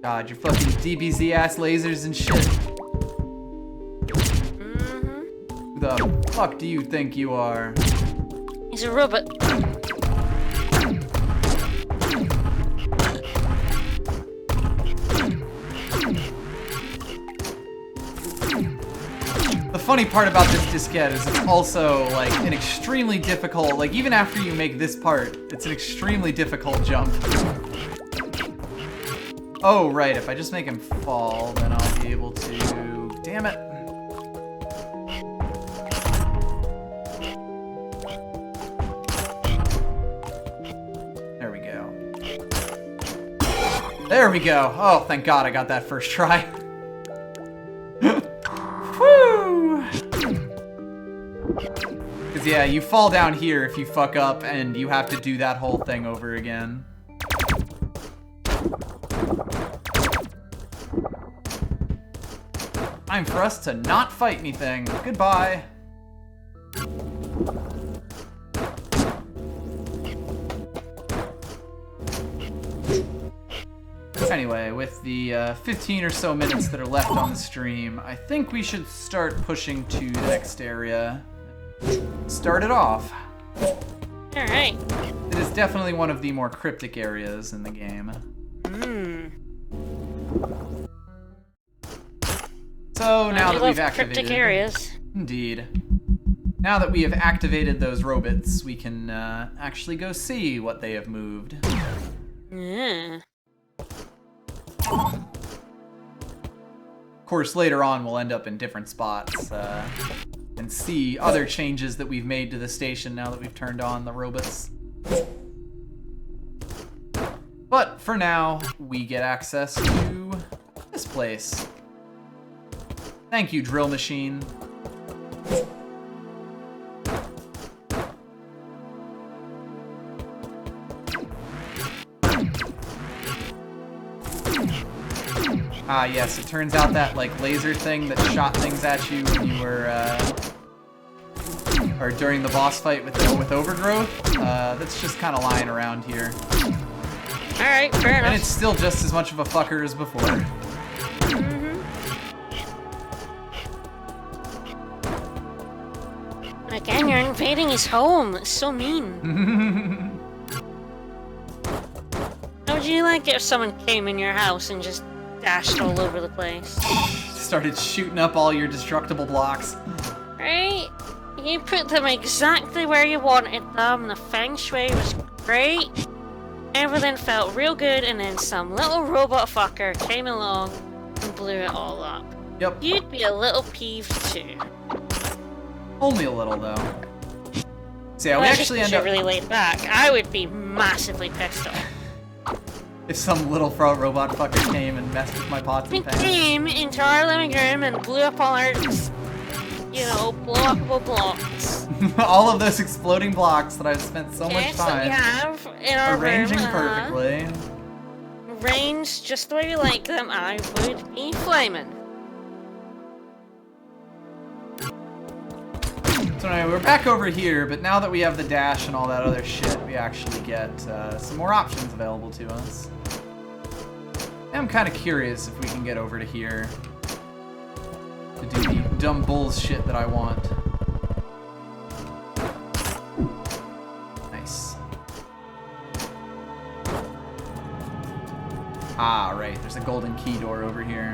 God, your fucking DBZ-ass lasers and shit. Who the fuck do you think you are? He's a robot. The funny part about this diskette is it's also, like, an extremely difficult, like, even after you make this part, it's an extremely difficult jump. Oh, right, if I just make him fall, then I'll be able to... Damn it. There we go. There we go! Oh, thank God I got that first try. Woo! Because, yeah, you fall down here if you fuck up, and you have to do that whole thing over again. Time for us to not fight anything. Goodbye. Anyway, with the 15 or so minutes that are left on the stream, I think we should start pushing to the next area. Start it off. Alright. It is definitely one of the more cryptic areas in the game. So now that we've activated... cryptic areas. Indeed. Now that we have activated those robots, we can actually go see what they have moved. Yeah. Of course, later on we'll end up in different spots and see other changes that we've made to the station now that we've turned on the robots. But for now, we get access to this place. Thank you, drill machine. Ah, yes, it turns out that, like, laser thing that shot things at you when you were, or during the boss fight with Overgrowth, that's just kind of lying around here. Alright, fair enough. And it's still just as much of a fucker as before. Again, you're invading his home. It's so mean. How would you like it if someone came in your house and just dashed all over the place? Started shooting up all your destructible blocks. Right? You put them exactly where you wanted them. The feng shui was great. Everything felt real good, and then some little robot fucker came along and blew it all up. Yep. You'd be a little peeved too. Only a little, though. So yeah, we Well, actually end up... really laid back. I would be massively pissed off. If some little frog robot fucker came and messed with my pots He and pans. came into our living room and blew up all our, you know, blockable blocks. All of those exploding blocks that I've spent so much That we time have in our arranging room, perfectly. Arranged just the way you like them, I would be flaming. So anyway, we're back over here, but now that we have the dash and all that other shit, we actually get some more options available to us. I'm kind of curious if we can get over to here to do the dumb bullshit that I want. Nice. Ah, right, there's a golden key door over here.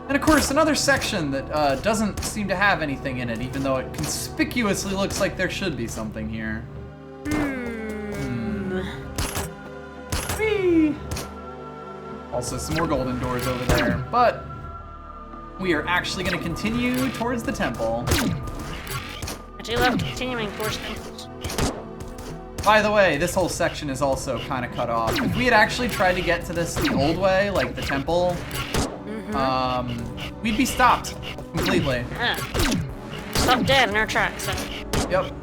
And of course, another section that doesn't seem to have anything in it, even though it conspicuously looks like there should be something here. Whee! Also, some more golden doors over there, but we are actually going to continue towards the temple. I do love continuing towards temples. By the way, this whole section is also kind of cut off. If we had actually tried to get to this the old way, like the temple, we'd be stopped completely. Yeah. Stop dead in our tracks. Yep.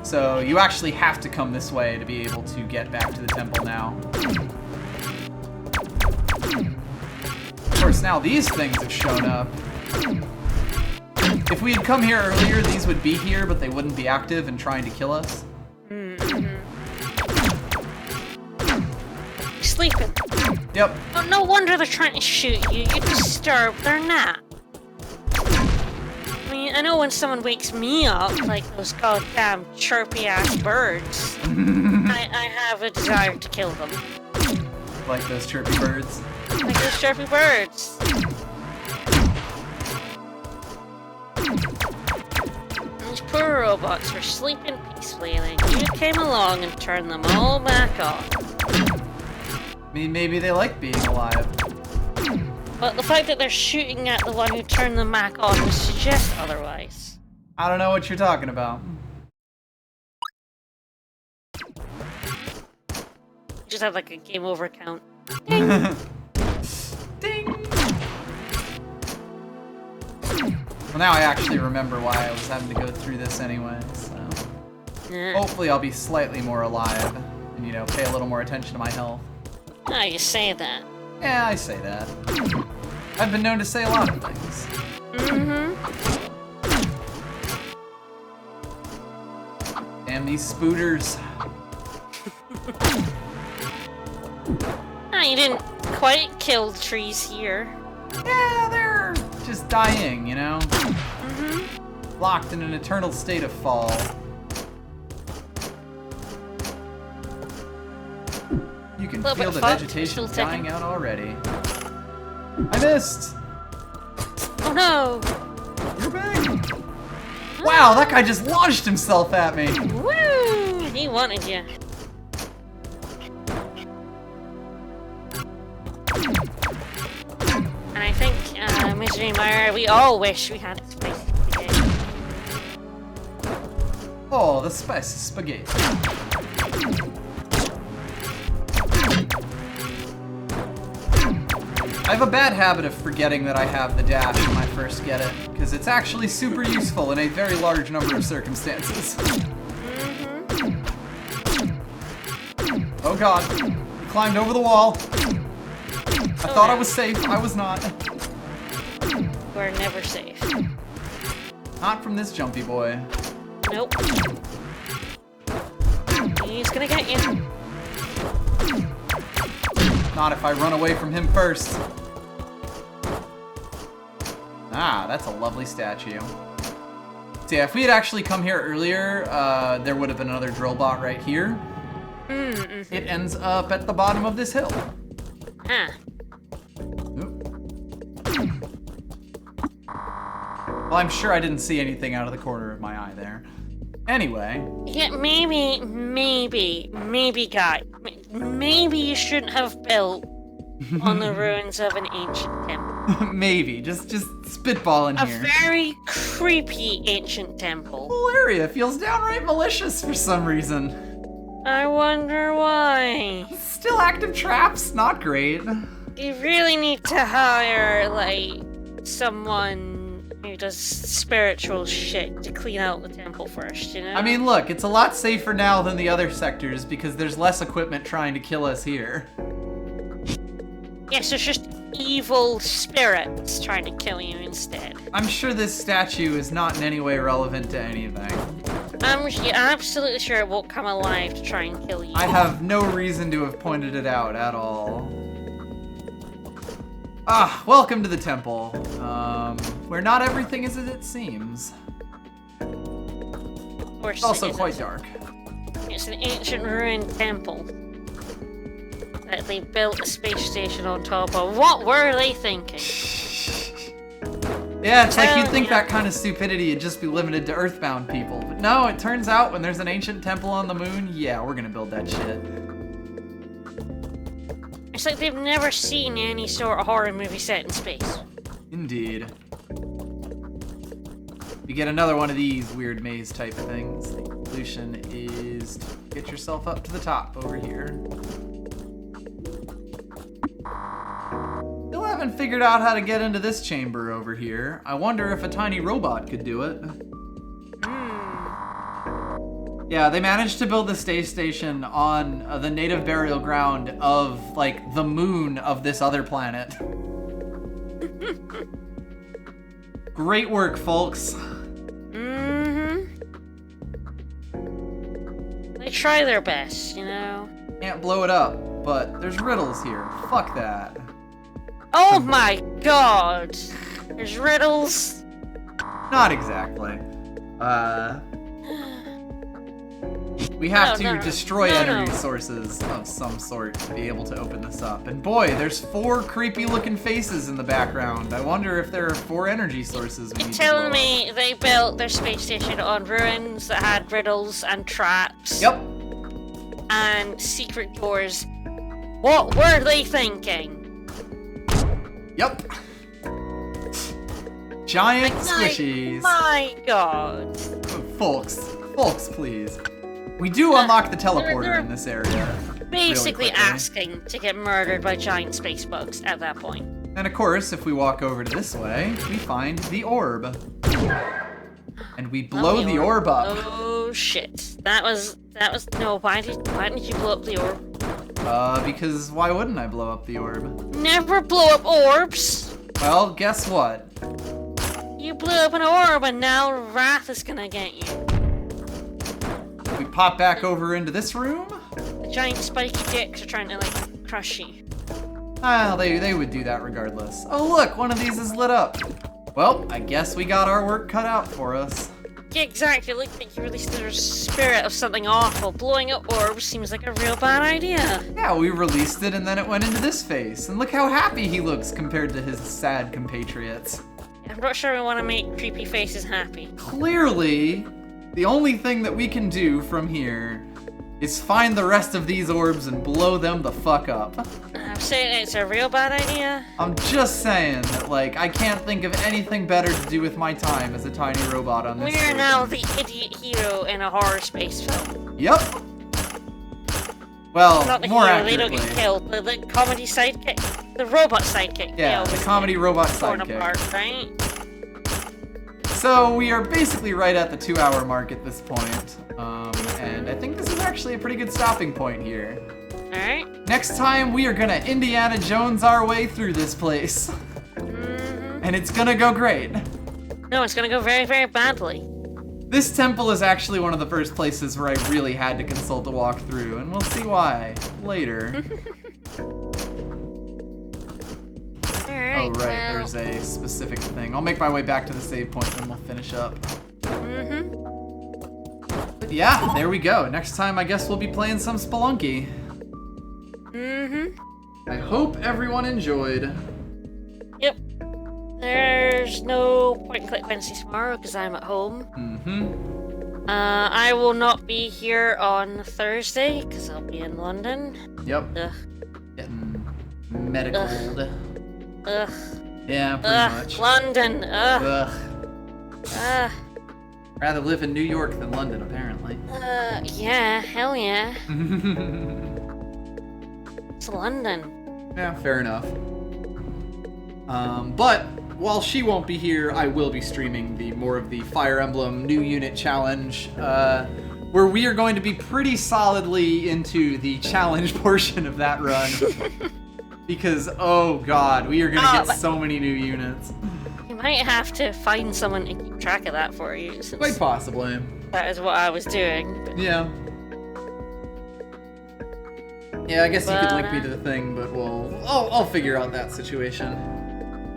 So you actually have to come this way to be able to get back to the temple now. Of course, now these things have shown up. If we had come here earlier, these would be here, but they wouldn't be active and trying to kill us. Sleeping. Yep. Oh, no wonder they're trying to shoot you. You disturb their nap. I mean, I know when someone wakes me up, like those goddamn chirpy-ass birds, I have a desire to kill them. Like those chirpy birds. Like those chirpy birds. These poor robots were sleeping peacefully, and then you came along and turned them all back on. I mean, maybe they like being alive. But the fact that they're shooting at the one who turned them back on would suggest otherwise. I don't know what you're talking about. Just have like a game over count. Ding! Well, now I actually remember why I was having to go through this anyway, so... Yeah. Hopefully I'll be slightly more alive and, you know, pay a little more attention to my health. Oh, you say that. Yeah, I say that. I've been known to say a lot of things. Damn these spooters. Ah, you didn't quite kill the trees here. Yeah, they're just dying, you know? Locked in an eternal state of fall. You can feel the vegetation dying out already. I missed! Oh no! You're back! Wow, that guy just launched himself at me! Woo! He wanted you. And I think, Misery Meyer, we all wish we had a spicy spaghetti. Oh, the spicy spaghetti. I have a bad habit of forgetting that I have the dash when I first get it, because it's actually super useful in a very large number of circumstances. Oh god, he climbed over the wall. I thought I was safe, I was not. We're never safe. Not from this jumpy boy. Nope. He's gonna get you. Not if I run away from him first. Ah, that's a lovely statue. So yeah, if we had actually come here earlier, there would have been another drill bot right here. It ends up at the bottom of this hill. Huh. Well, I'm sure I didn't see anything out of the corner of my eye there. Anyway. Yeah, maybe, guy. Maybe you shouldn't have built on the ruins of an ancient temple. Maybe. Just spitballing here. A very creepy ancient temple. The whole area feels downright malicious for some reason. I wonder why. Still active traps? Not great. You really need to hire, like, someone who does spiritual shit to clean out the temple first, you know? I mean, look, it's a lot safer now than the other sectors because there's less equipment trying to kill us here. Yes, there's just evil spirits trying to kill you instead. I'm sure this statue is not in any way relevant to anything. I'm absolutely sure it won't come alive to try and kill you. I have no reason to have pointed it out at all. Ah, welcome to the temple, where not everything is as it seems. Of course It's also it quite isn't. dark. It's an ancient ruined temple that they built a space station on top of. What were they thinking? Yeah, it's like you'd Well, think yeah. that kind of stupidity would just be limited to Earthbound people. But no, it turns out when there's an ancient temple on the moon, yeah, we're gonna build that shit. It's like they've never seen any sort of horror movie set in space. Indeed. You get another one of these weird maze type things. The solution is to get yourself up to the top over here. Still haven't figured out how to get into this chamber over here. I wonder if a tiny robot could do it. Yeah, they managed to build the space station on the native burial ground of, like, the moon of this other planet. Great work, folks. They try their best, you know? Can't blow it up, but there's riddles here. Fuck that. Oh my god! There's riddles. Not exactly. We have to destroy energy sources of some sort to be able to open this up. And boy, there's 4 creepy looking faces in the background. I wonder if there are 4 energy sources we You're need to blow telling up. me they built their space station on ruins that had riddles and traps? Yep. And secret doors. What were they thinking? Yep. Giant squishies. My god. Folks, please. We do unlock the teleporter they're in this area. Basically really quickly. asking to get murdered by giant space bugs at that point. And of course, if we walk over to this way, we find the orb. And we blow the orb up. Oh shit. That was no, why did you blow up the orb? Because why wouldn't I blow up the orb? Never blow up orbs! Well, guess what? You blew up an orb and now Wrath is gonna get you. We pop back over into this room. The giant spiky dicks are trying to like crush you. Well, they would do that regardless. Oh look, one of these is lit up. Well, I guess we got our work cut out for us. Yeah, exactly. Look like you released the spirit of something awful. Blowing up orbs seems like a real bad idea. Yeah, we released it and then it went into this face. And look how happy he looks compared to his sad compatriots. I'm not sure we want to make creepy faces happy. Clearly, the only thing that we can do from here is find the rest of these orbs and blow them the fuck up. I'm saying it's a real bad idea. I'm just saying that, like, I can't think of anything better to do with my time as a tiny robot on this We're station. now the idiot hero in a horror space film. Yep. Well, Not the more hero, accurately. they don't get killed. The comedy sidekick, the robot sidekick. Yeah, they the always comedy get robot torn sidekick. apart, right? So we are basically right at the 2-hour mark at this point. And I think this is actually a pretty good stopping point here. Alright. Next time, we are gonna Indiana Jones our way through this place. Mm-hmm. And it's gonna go great. No, it's gonna go very, very badly. This temple is actually one of the first places where I really had to consult a walkthrough, and we'll see why later. Alright, Oh, right, there's a specific thing. I'll make my way back to the save point and we'll finish up. Mm-hmm. But yeah, there we go. Next time, I guess we'll be playing some Spelunky. Mm-hmm. I hope everyone enjoyed. Yep. There's no point and click Wednesday tomorrow because I'm at home. Mm-hmm. I will not be here on Thursday because I'll be in London. Yep. Ugh. Getting medicaled. Ugh. Yeah, pretty Ugh. much. London. Ugh. Ugh. Ugh. Rather live in New York than London, apparently. Yeah. Hell yeah. It's London. Yeah, fair enough. But while she won't be here, I will be streaming more of the Fire Emblem New Unit Challenge, where we are going to be pretty solidly into the challenge portion of that run. Because, oh god, we are gonna Oh, get but- so many new units. You might have to find someone to keep track of that for you, since Quite possibly. that is what I was doing. But Yeah. Yeah, I guess you could link me But, to the thing, but I'll figure out that situation.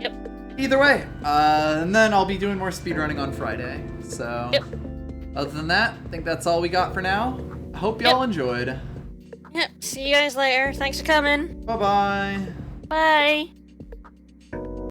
Yep. Either way, and then I'll be doing more speedrunning on Friday. So, Yep. other than that, I think that's all we got for now. I hope y'all enjoyed. Yep. See you guys later. Thanks for coming. Bye-bye. Bye.